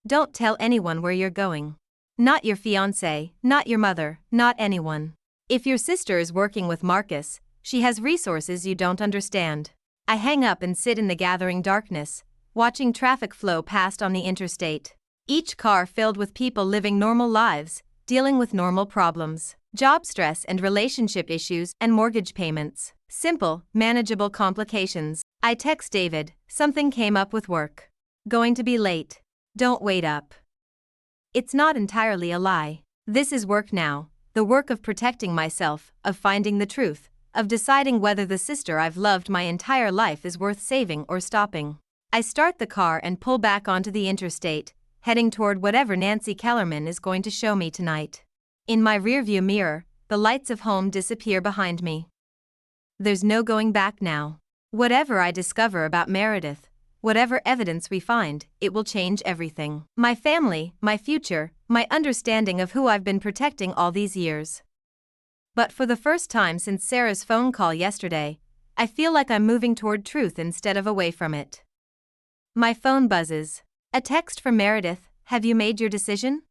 Don't tell anyone where you're going. Not your fiancé, not your mother, not anyone. If your sister is working with Marcus, she has resources you don't understand. I hang up and sit in the gathering darkness, watching traffic flow past on the interstate. Each car filled with people living normal lives, dealing with normal problems, job stress and relationship issues and mortgage payments. Simple, manageable complications. I text David, something came up with work. Going to be late. Don't wait up. It's not entirely a lie. This is work now, the work of protecting myself, of finding the truth, of deciding whether the sister I've loved my entire life is worth saving or stopping. I start the car and pull back onto the interstate, heading toward whatever Nancy Kellerman is going to show me tonight. In my rearview mirror, the lights of home disappear behind me. There's no going back now. Whatever I discover about Meredith, whatever evidence we find, it will change everything. My family, my future, my understanding of who I've been protecting all these years. But for the first time since Sarah's phone call yesterday, I feel like I'm moving toward truth instead of away from it. My phone buzzes. A text from Meredith, have you made your decision?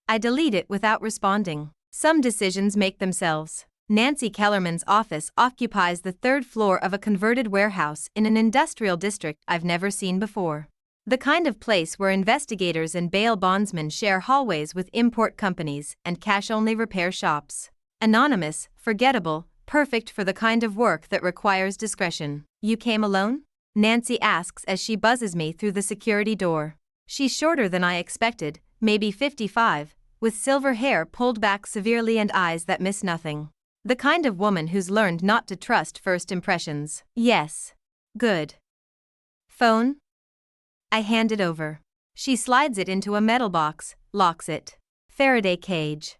I delete it without responding. Some decisions make themselves. Nancy Kellerman's office occupies the third floor of a converted warehouse in an industrial district I've never seen before. The kind of place where investigators and bail bondsmen share hallways with import companies and cash-only repair shops. Anonymous, forgettable, perfect for the kind of work that requires discretion. You came alone? Nancy asks as she buzzes me through the security door. She's shorter than I expected, maybe 55, with silver hair pulled back severely and eyes that miss nothing. The kind of woman who's learned not to trust first impressions. Yes. Good. Phone? I hand it over. She slides it into a metal box, locks it. Faraday cage.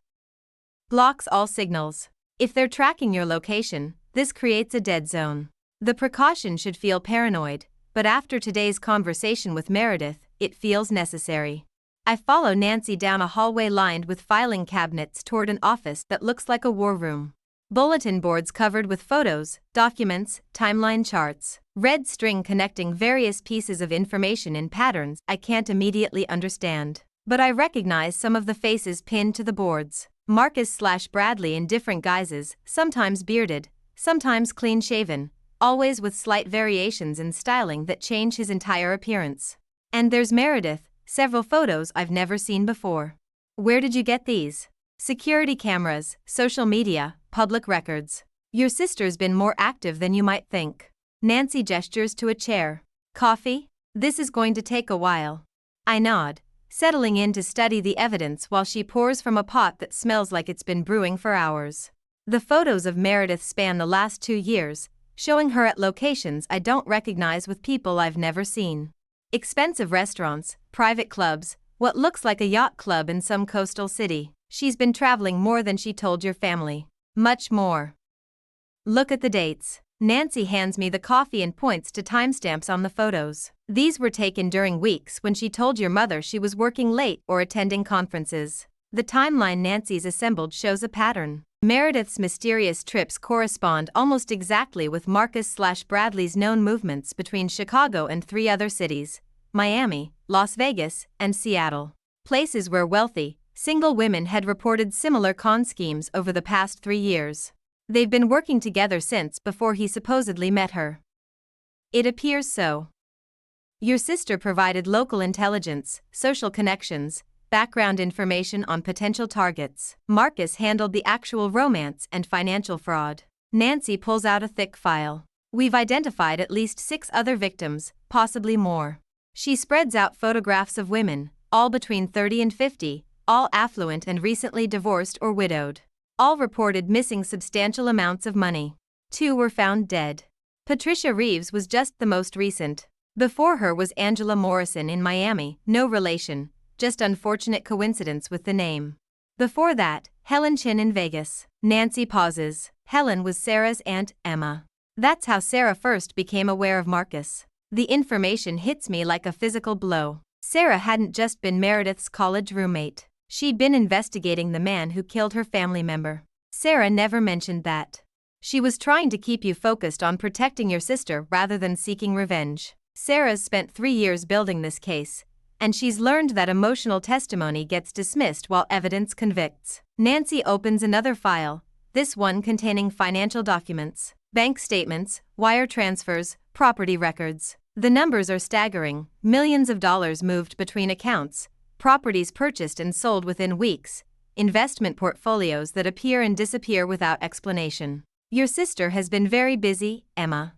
Blocks all signals. If they're tracking your location, this creates a dead zone. The precaution should feel paranoid, but after today's conversation with Meredith, it feels necessary. I follow Nancy down a hallway lined with filing cabinets toward an office that looks like a war room. Bulletin boards covered with photos, documents, timeline charts, red string connecting various pieces of information in patterns I can't immediately understand. But I recognize some of the faces pinned to the boards. Marcus/Bradley in different guises, sometimes bearded, sometimes clean-shaven, always with slight variations in styling that change his entire appearance. And there's Meredith, several photos I've never seen before. Where did you get these? Security cameras, social media, public records. Your sister's been more active than you might think. Nancy gestures to a chair. Coffee? This is going to take a while. I nod, settling in to study the evidence while she pours from a pot that smells like it's been brewing for hours. The photos of Meredith span the last 2 years, showing her at locations I don't recognize with people I've never seen. Expensive restaurants, private clubs, what looks like a yacht club in some coastal city. She's been traveling more than she told your family. Much more. Look at the dates. Nancy hands me the coffee and points to timestamps on the photos. These were taken during weeks when she told your mother she was working late or attending conferences. The timeline Nancy's assembled shows a pattern. Meredith's mysterious trips correspond almost exactly with Marcus/Bradley's known movements between Chicago and 3 other cities, Miami, Las Vegas, and Seattle. Places where wealthy, single women had reported similar con schemes over the past 3 years. They've been working together since before he supposedly met her. It appears so. Your sister provided local intelligence, social connections, background information on potential targets. Marcus handled the actual romance and financial fraud. Nancy pulls out a thick file. We've identified at least 6 other victims, possibly more. She spreads out photographs of women, all between 30 and 50, all affluent and recently divorced or widowed. All reported missing substantial amounts of money. 2 were found dead. Patricia Reeves was just the most recent. Before her was Angela Morrison in Miami, no relation, just unfortunate coincidence with the name. Before that, Helen Chin in Vegas. Nancy pauses. Helen was Sarah's aunt, Emma. That's how Sarah first became aware of Marcus. The information hits me like a physical blow. Sarah hadn't just been Meredith's college roommate. She'd been investigating the man who killed her family member. Sarah never mentioned that. She was trying to keep you focused on protecting your sister rather than seeking revenge. Sarah's spent 3 years building this case, And she's learned that emotional testimony gets dismissed while evidence convicts. Nancy opens another file, this one containing financial documents, bank statements, wire transfers, property records. The numbers are staggering: millions of dollars moved between accounts, properties purchased and sold within weeks, investment portfolios that appear and disappear without explanation. Your sister has been very busy, Emma.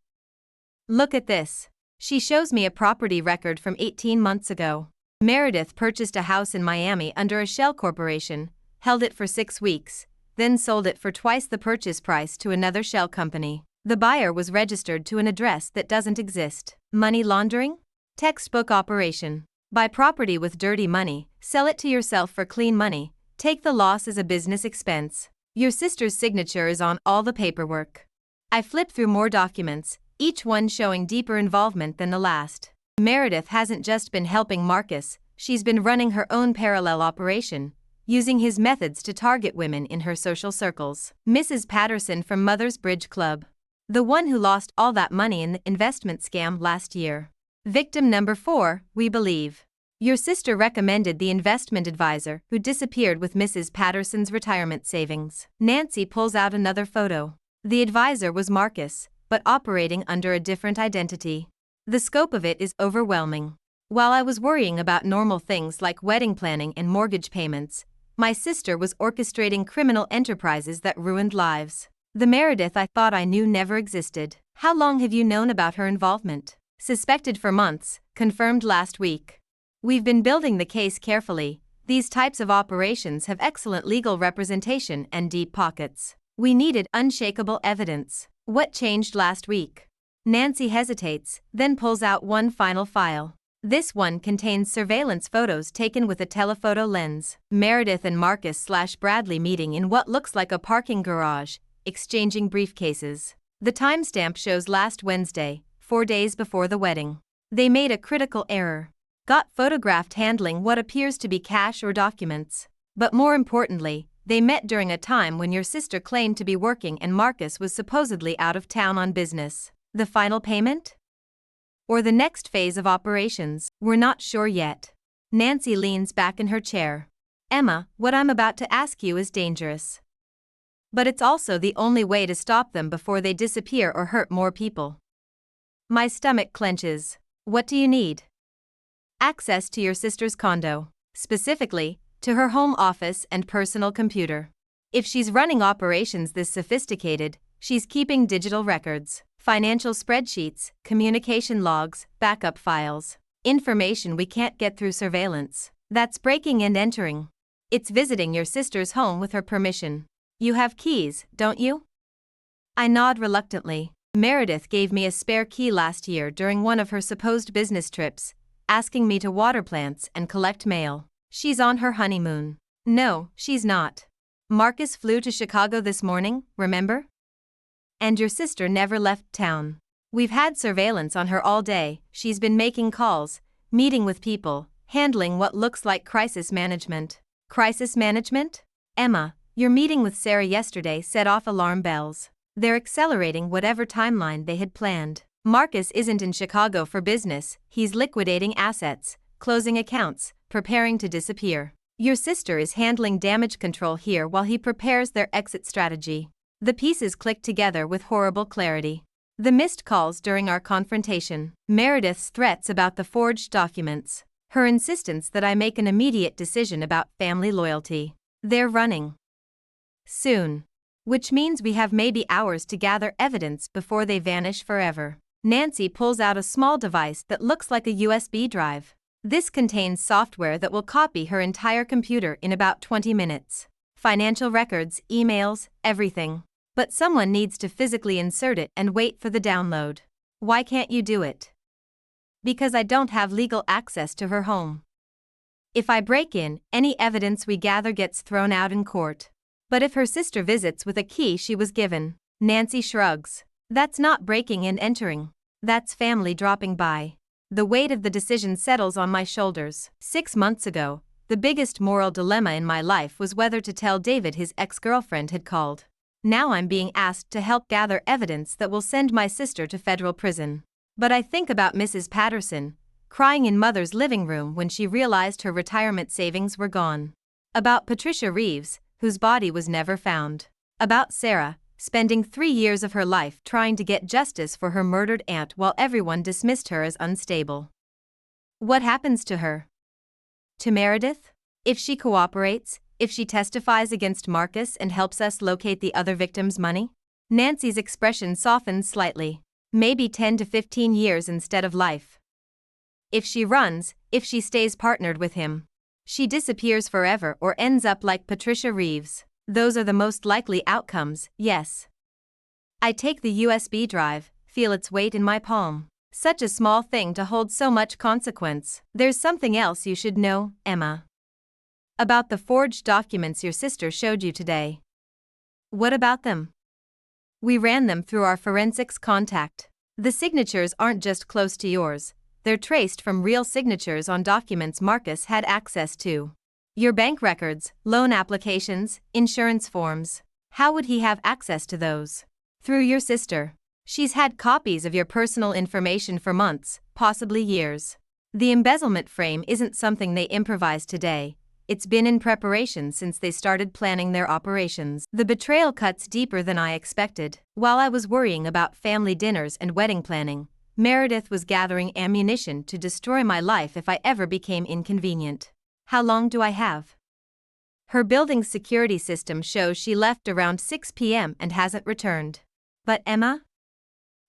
Look at this. She shows me a property record from 18 months ago. Meredith purchased a house in Miami under a shell corporation, held it for 6 weeks, then sold it for twice the purchase price to another shell company. The buyer was registered to an address that doesn't exist. Money laundering? Textbook operation. Buy property with dirty money, sell it to yourself for clean money, take the loss as a business expense. Your sister's signature is on all the paperwork. I flip through more documents, each one showing deeper involvement than the last. Meredith hasn't just been helping Marcus, she's been running her own parallel operation, using his methods to target women in her social circles. Mrs. Patterson from Mother's Bridge Club. The one who lost all that money in the investment scam last year. Victim number 4, we believe. Your sister recommended the investment advisor who disappeared with Mrs. Patterson's retirement savings. Nancy pulls out another photo. The advisor was Marcus, but operating under a different identity. The scope of it is overwhelming. While I was worrying about normal things like wedding planning and mortgage payments, my sister was orchestrating criminal enterprises that ruined lives. The Meredith I thought I knew never existed. How long have you known about her involvement? Suspected for months, confirmed last week. We've been building the case carefully. These types of operations have excellent legal representation and deep pockets. We needed unshakable evidence. What changed last week? Nancy hesitates, then pulls out one final file. This one contains surveillance photos taken with a telephoto lens. Meredith and Marcus/Bradley meeting in what looks like a parking garage, exchanging briefcases. The timestamp shows last Wednesday, 4 days before the wedding. They made a critical error. Got photographed handling what appears to be cash or documents. But more importantly, they met during a time when your sister claimed to be working and Marcus was supposedly out of town on business. The final payment? Or the next phase of operations? We're not sure yet. Nancy leans back in her chair. Emma, what I'm about to ask you is dangerous. But it's also the only way to stop them before they disappear or hurt more people. My stomach clenches. What do you need? Access to your sister's condo. Specifically, to her home office and personal computer. If she's running operations this sophisticated, she's keeping digital records, financial spreadsheets, communication logs, backup files, information we can't get through surveillance. That's breaking and entering. It's visiting your sister's home with her permission. You have keys, don't you? I nod reluctantly. Meredith gave me a spare key last year during one of her supposed business trips, asking me to water plants and collect mail. She's on her honeymoon. No, she's not. Marcus flew to Chicago this morning, remember? And your sister never left town. We've had surveillance on her all day. She's been making calls, meeting with people, handling what looks like crisis management. Crisis management? Emma, your meeting with Sarah yesterday set off alarm bells. They're accelerating whatever timeline they had planned. Marcus isn't in Chicago for business, he's liquidating assets, closing accounts, preparing to disappear. Your sister is handling damage control here while he prepares their exit strategy. The pieces click together with horrible clarity. The missed calls during our confrontation, Meredith's threats about the forged documents, her insistence that I make an immediate decision about family loyalty. They're running soon. Which means we have maybe hours to gather evidence before they vanish forever. Nancy pulls out a small device that looks like a USB drive. This contains software that will copy her entire computer in about 20 minutes. Financial records, emails, everything. But someone needs to physically insert it and wait for the download. Why can't you do it? Because I don't have legal access to her home. If I break in, any evidence we gather gets thrown out in court. But if her sister visits with a key she was given, Nancy shrugs. That's not breaking and entering. That's family dropping by. The weight of the decision settles on my shoulders. 6 months ago, the biggest moral dilemma in my life was whether to tell David his ex-girlfriend had called. Now I'm being asked to help gather evidence that will send my sister to federal prison. But I think about Mrs. Patterson, crying in mother's living room when she realized her retirement savings were gone. About Patricia Reeves, whose body was never found. About Sarah, spending 3 years of her life trying to get justice for her murdered aunt while everyone dismissed her as unstable. What happens to her? To Meredith? If she cooperates, if she testifies against Marcus and helps us locate the other victim's money? Nancy's expression softened slightly. Maybe 10 to 15 years instead of life. If she runs, if she stays partnered with him. She disappears forever or ends up like Patricia Reeves. Those are the most likely outcomes, yes. I take the USB drive, feel its weight in my palm. Such a small thing to hold so much consequence. There's something else you should know, Emma. About the forged documents your sister showed you today. What about them? We ran them through our forensics contact. The signatures aren't just close to yours, they're traced from real signatures on documents Marcus had access to. Your bank records, loan applications, insurance forms. How would he have access to those? Through your sister. She's had copies of your personal information for months, possibly years. The embezzlement frame isn't something they improvised today. It's been in preparation since they started planning their operations. The betrayal cuts deeper than I expected. While I was worrying about family dinners and wedding planning, Meredith was gathering ammunition to destroy my life if I ever became inconvenient. How long do I have? Her building's security system shows she left around 6 p.m. and hasn't returned. But Emma?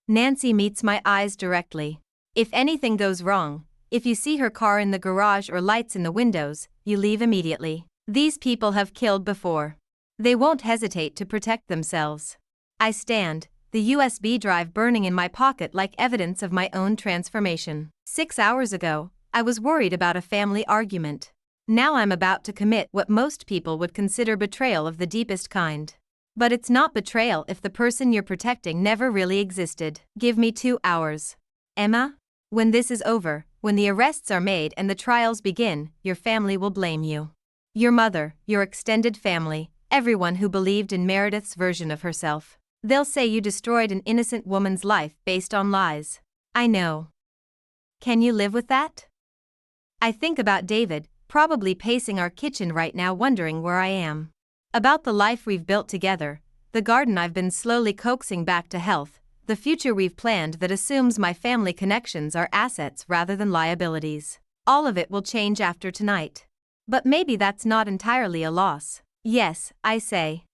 Nancy meets my eyes directly. If anything goes wrong, if you see her car in the garage or lights in the windows, you leave immediately. These people have killed before. They won't hesitate to protect themselves. I stand, the USB drive burning in my pocket like evidence of my own transformation. 6 hours ago, I was worried about a family argument. Now I'm about to commit what most people would consider betrayal of the deepest kind. But it's not betrayal if the person you're protecting never really existed. Give me 2 hours. Emma? When this is over, when the arrests are made and the trials begin, your family will blame you. Your mother, your extended family, everyone who believed in Meredith's version of herself. They'll say you destroyed an innocent woman's life based on lies. I know. Can you live with that? I think about David, probably pacing our kitchen right now wondering where I am. About the life we've built together, the garden I've been slowly coaxing back to health, the future we've planned that assumes my family connections are assets rather than liabilities. All of it will change after tonight. But maybe that's not entirely a loss. Yes, I say.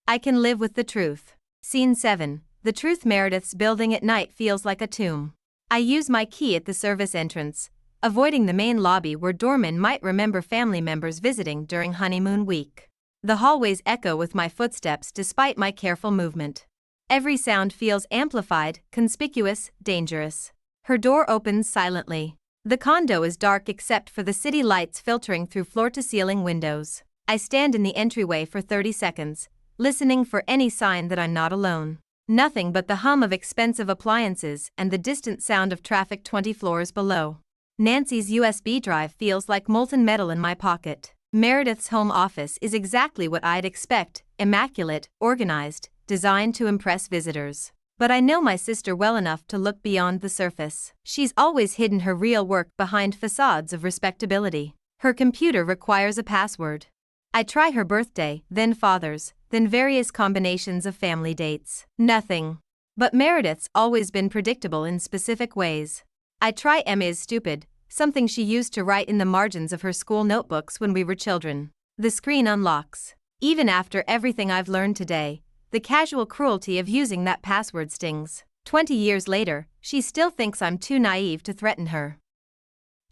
I can live with the truth. Scene 7. The truth. Meredith's building at night feels like a tomb. I use my key at the service entrance, avoiding the main lobby where doormen might remember family members visiting during honeymoon week. The hallways echo with my footsteps despite my careful movement. Every sound feels amplified, conspicuous, dangerous. Her door opens silently. The condo is dark except for the city lights filtering through floor-to-ceiling windows. I stand in the entryway for 30 seconds, listening for any sign that I'm not alone. Nothing but the hum of expensive appliances and the distant sound of traffic 20 floors below. Nancy's USB drive feels like molten metal in my pocket. Meredith's home office is exactly what I'd expect, immaculate, organized, designed to impress visitors. But I know my sister well enough to look beyond the surface. She's always hidden her real work behind facades of respectability. Her computer requires a password. I try her birthday, then father's, then various combinations of family dates. Nothing. But Meredith's always been predictable in specific ways. I try M is stupid, something she used to write in the margins of her school notebooks when we were children. The screen unlocks. Even after everything I've learned today, the casual cruelty of using that password stings. 20 years later, she still thinks I'm too naive to threaten her.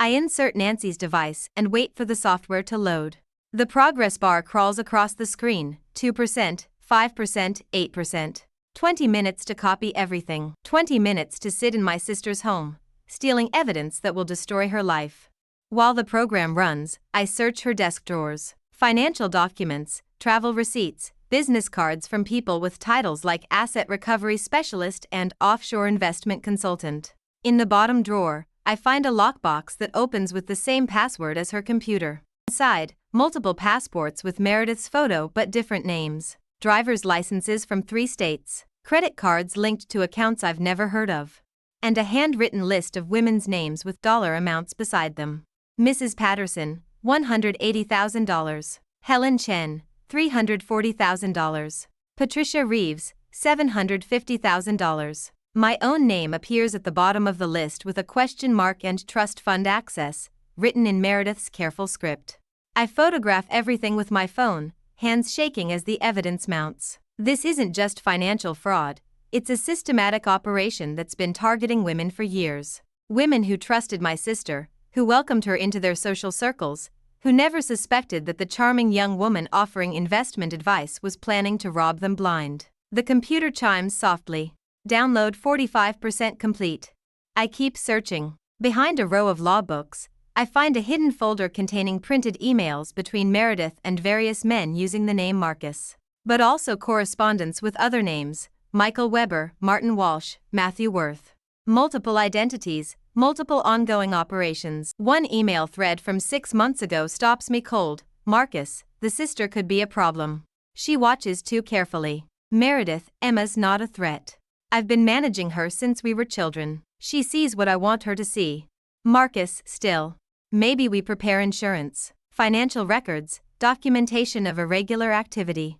I insert Nancy's device and wait for the software to load. The progress bar crawls across the screen, 2%, 5%, 8%. 20 minutes to copy everything. 20 minutes to sit in my sister's home, stealing evidence that will destroy her life. While the program runs, I search her desk drawers. Financial documents, travel receipts, business cards from people with titles like asset recovery specialist and offshore investment consultant. In the bottom drawer, I find a lockbox that opens with the same password as her computer. Inside, multiple passports with Meredith's photo but different names. Driver's licenses from 3 states. Credit cards linked to accounts I've never heard of. and a handwritten list of women's names with dollar amounts beside them. Mrs. Patterson, $180,000. Helen Chen, $340,000. Patricia Reeves, $750,000. My own name appears at the bottom of the list with a question mark and trust fund access, written in Meredith's careful script. I photograph everything with my phone, hands shaking as the evidence mounts. This isn't just financial fraud, it's a systematic operation that's been targeting women for years. Women who trusted my sister, who welcomed her into their social circles, who never suspected that the charming young woman offering investment advice was planning to rob them blind. The computer chimes softly. Download 45% complete. I keep searching. Behind a row of law books, I find a hidden folder containing printed emails between Meredith and various men using the name Marcus. But also correspondence with other names: Michael Weber, Martin Walsh, Matthew Worth. Multiple identities, multiple ongoing operations. One email thread from 6 months ago stops me cold. Marcus, the sister could be a problem. She watches too carefully. Meredith, Emma's not a threat. I've been managing her since we were children. She sees what I want her to see. Marcus, still. Maybe we prepare insurance, financial records, documentation of irregular activity.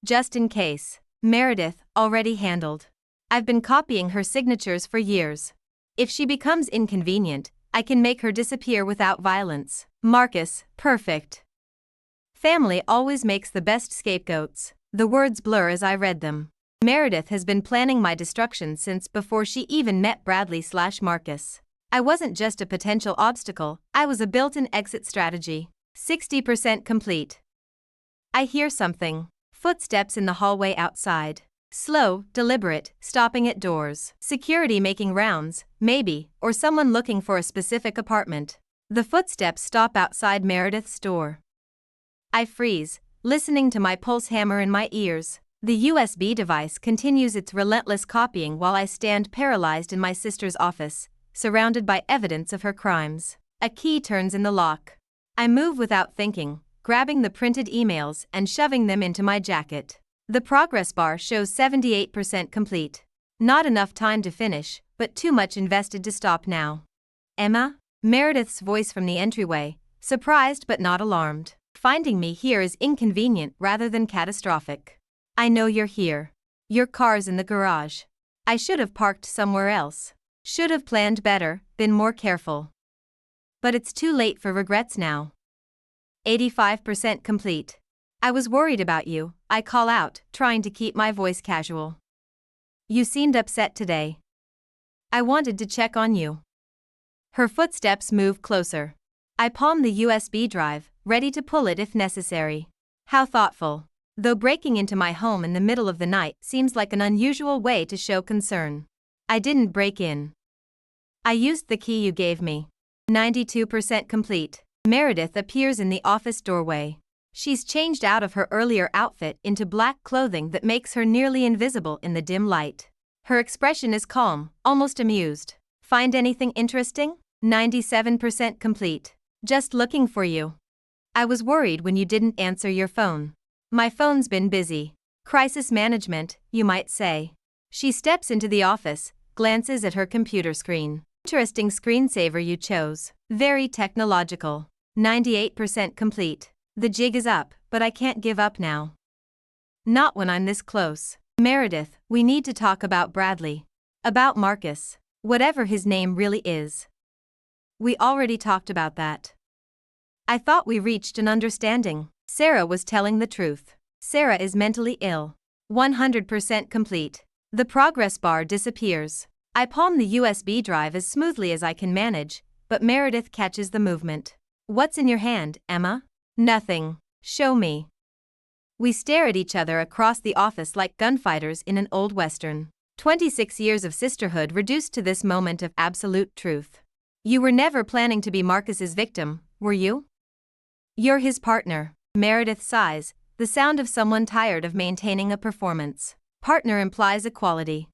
Just in case. Meredith, already handled. I've been copying her signatures for years. If she becomes inconvenient, I can make her disappear without violence. Marcus, perfect. Family always makes the best scapegoats. The words blur as I read them. Meredith has been planning my destruction since before she even met Bradley/Marcus. I wasn't just a potential obstacle, I was a built-in exit strategy. 60% complete. I hear something. Footsteps in the hallway outside. Slow, deliberate, stopping at doors. Security making rounds, maybe, or someone looking for a specific apartment. The footsteps stop outside Meredith's door. I freeze, listening to my pulse hammer in my ears. The USB device continues its relentless copying while I stand paralyzed in my sister's office, surrounded by evidence of her crimes. A key turns in the lock. I move without thinking, grabbing the printed emails and shoving them into my jacket. The progress bar shows 78% complete. Not enough time to finish, but too much invested to stop now. Emma? Meredith's voice from the entryway, surprised but not alarmed. Finding me here is inconvenient rather than catastrophic. I know you're here. Your car's in the garage. I should have parked somewhere else. Should have planned better, been more careful. But it's too late for regrets now. 85% complete. I was worried about you, I call out, trying to keep my voice casual. You seemed upset today. I wanted to check on you. Her footsteps move closer. I palm the USB drive, ready to pull it if necessary. How thoughtful. Though breaking into my home in the middle of the night seems like an unusual way to show concern. I didn't break in. I used the key you gave me. 92% complete. Meredith appears in the office doorway. She's changed out of her earlier outfit into black clothing that makes her nearly invisible in the dim light. Her expression is calm, almost amused. Find anything interesting? 97% complete. Just looking for you. I was worried when you didn't answer your phone. My phone's been busy. Crisis management, you might say. She steps into the office, glances at her computer screen. Interesting screensaver you chose. Very technological. 98% complete. The jig is up, but I can't give up now. Not when I'm this close. Meredith, we need to talk about Bradley. About Marcus. Whatever his name really is. We already talked about that. I thought we reached an understanding. Sarah was telling the truth. Sarah is mentally ill. 100% complete. The progress bar disappears. I palm the USB drive as smoothly as I can manage, but Meredith catches the movement. What's in your hand, Emma? Nothing. Show me. We stare at each other across the office like gunfighters in an old western. 26 years of sisterhood reduced to this moment of absolute truth. You were never planning to be Marcus's victim, were you? You're his partner. Meredith sighs, the sound of someone tired of maintaining a performance. Partner implies equality.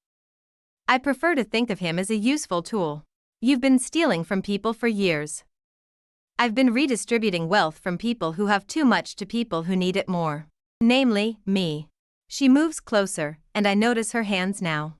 I prefer to think of him as a useful tool. You've been stealing from people for years. I've been redistributing wealth from people who have too much to people who need it more. Namely, me. She moves closer, and I notice her hands now.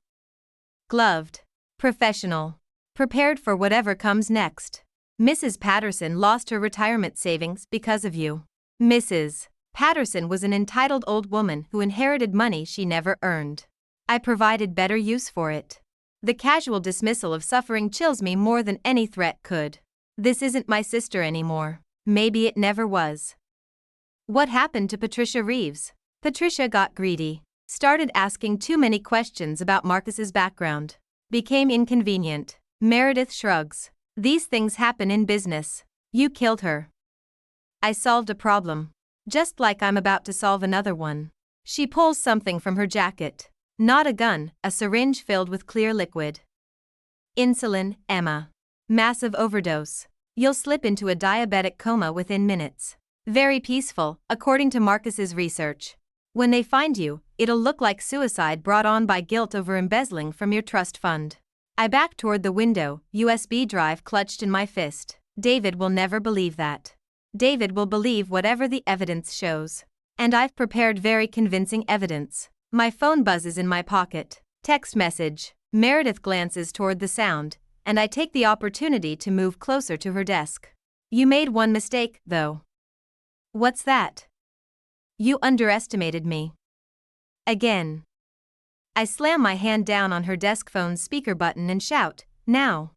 Gloved. Professional. Prepared for whatever comes next. Mrs. Patterson lost her retirement savings because of you. Mrs. Patterson was an entitled old woman who inherited money she never earned. I provided better use for it. The casual dismissal of suffering chills me more than any threat could. This isn't my sister anymore. Maybe it never was. What happened to Patricia Reeves? Patricia got greedy. Started asking too many questions about Marcus's background. Became inconvenient. Meredith shrugs. These things happen in business. You killed her. I solved a problem. Just like I'm about to solve another one. She pulls something from her jacket. Not a gun, a syringe filled with clear liquid. Insulin, Emma. Massive overdose. You'll slip into a diabetic coma within minutes. Very peaceful, according to Marcus's research. When they find you, it'll look like suicide brought on by guilt over embezzling from your trust fund. I backed toward the window, USB drive clutched in my fist. David will never believe that. David will believe whatever the evidence shows. And I've prepared very convincing evidence. My phone buzzes in my pocket. Text message. Meredith glances toward the sound, and I take the opportunity to move closer to her desk. You made one mistake, though. What's that? You underestimated me. Again. I slam my hand down on her desk phone's speaker button and shout, now.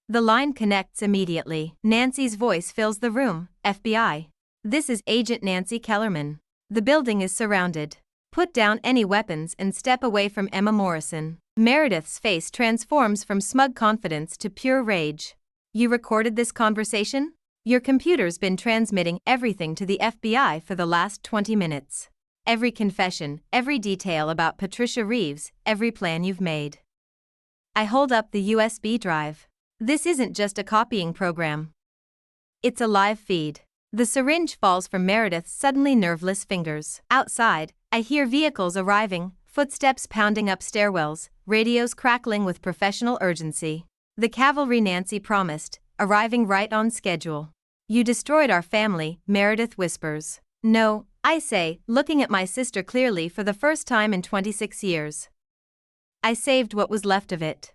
The line connects immediately. Nancy's voice fills the room. FBI. This is Agent Nancy Kellerman. The building is surrounded. Put down any weapons and step away from Emma Morrison. Meredith's face transforms from smug confidence to pure rage. You recorded this conversation? Your computer's been transmitting everything to the FBI for the last 20 minutes. Every confession, every detail about Patricia Reeves, every plan you've made. I hold up the USB drive. This isn't just a copying program. It's a live feed. The syringe falls from Meredith's suddenly nerveless fingers. Outside, I hear vehicles arriving, footsteps pounding up stairwells, radios crackling with professional urgency. The cavalry Nancy promised, arriving right on schedule. You destroyed our family, Meredith whispers. No, I say, looking at my sister clearly for the first time in 26 years. I saved what was left of it.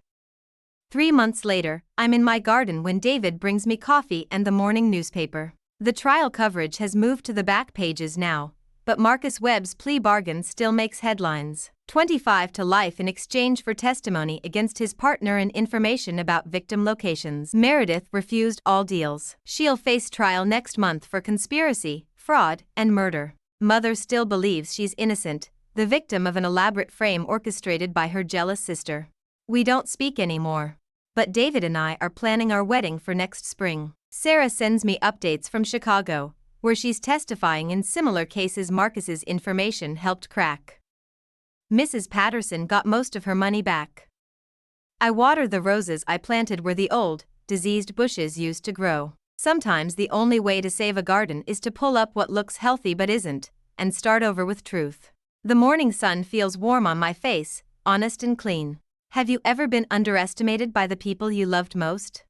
3 months later, I'm in my garden when David brings me coffee and the morning newspaper. The trial coverage has moved to the back pages now, but Marcus Webb's plea bargain still makes headlines. 25 to life in exchange for testimony against his partner and information about victim locations. Meredith refused all deals. She'll face trial next month for conspiracy, fraud, and murder. Mother still believes she's innocent, the victim of an elaborate frame orchestrated by her jealous sister. We don't speak anymore. But David and I are planning our wedding for next spring. Sarah sends me updates from Chicago, where she's testifying in similar cases Marcus's information helped crack. Mrs. Patterson got most of her money back. I water the roses I planted where the old, diseased bushes used to grow. Sometimes the only way to save a garden is to pull up what looks healthy but isn't, and start over with truth. The morning sun feels warm on my face, honest and clean. Have you ever been underestimated by the people you loved most?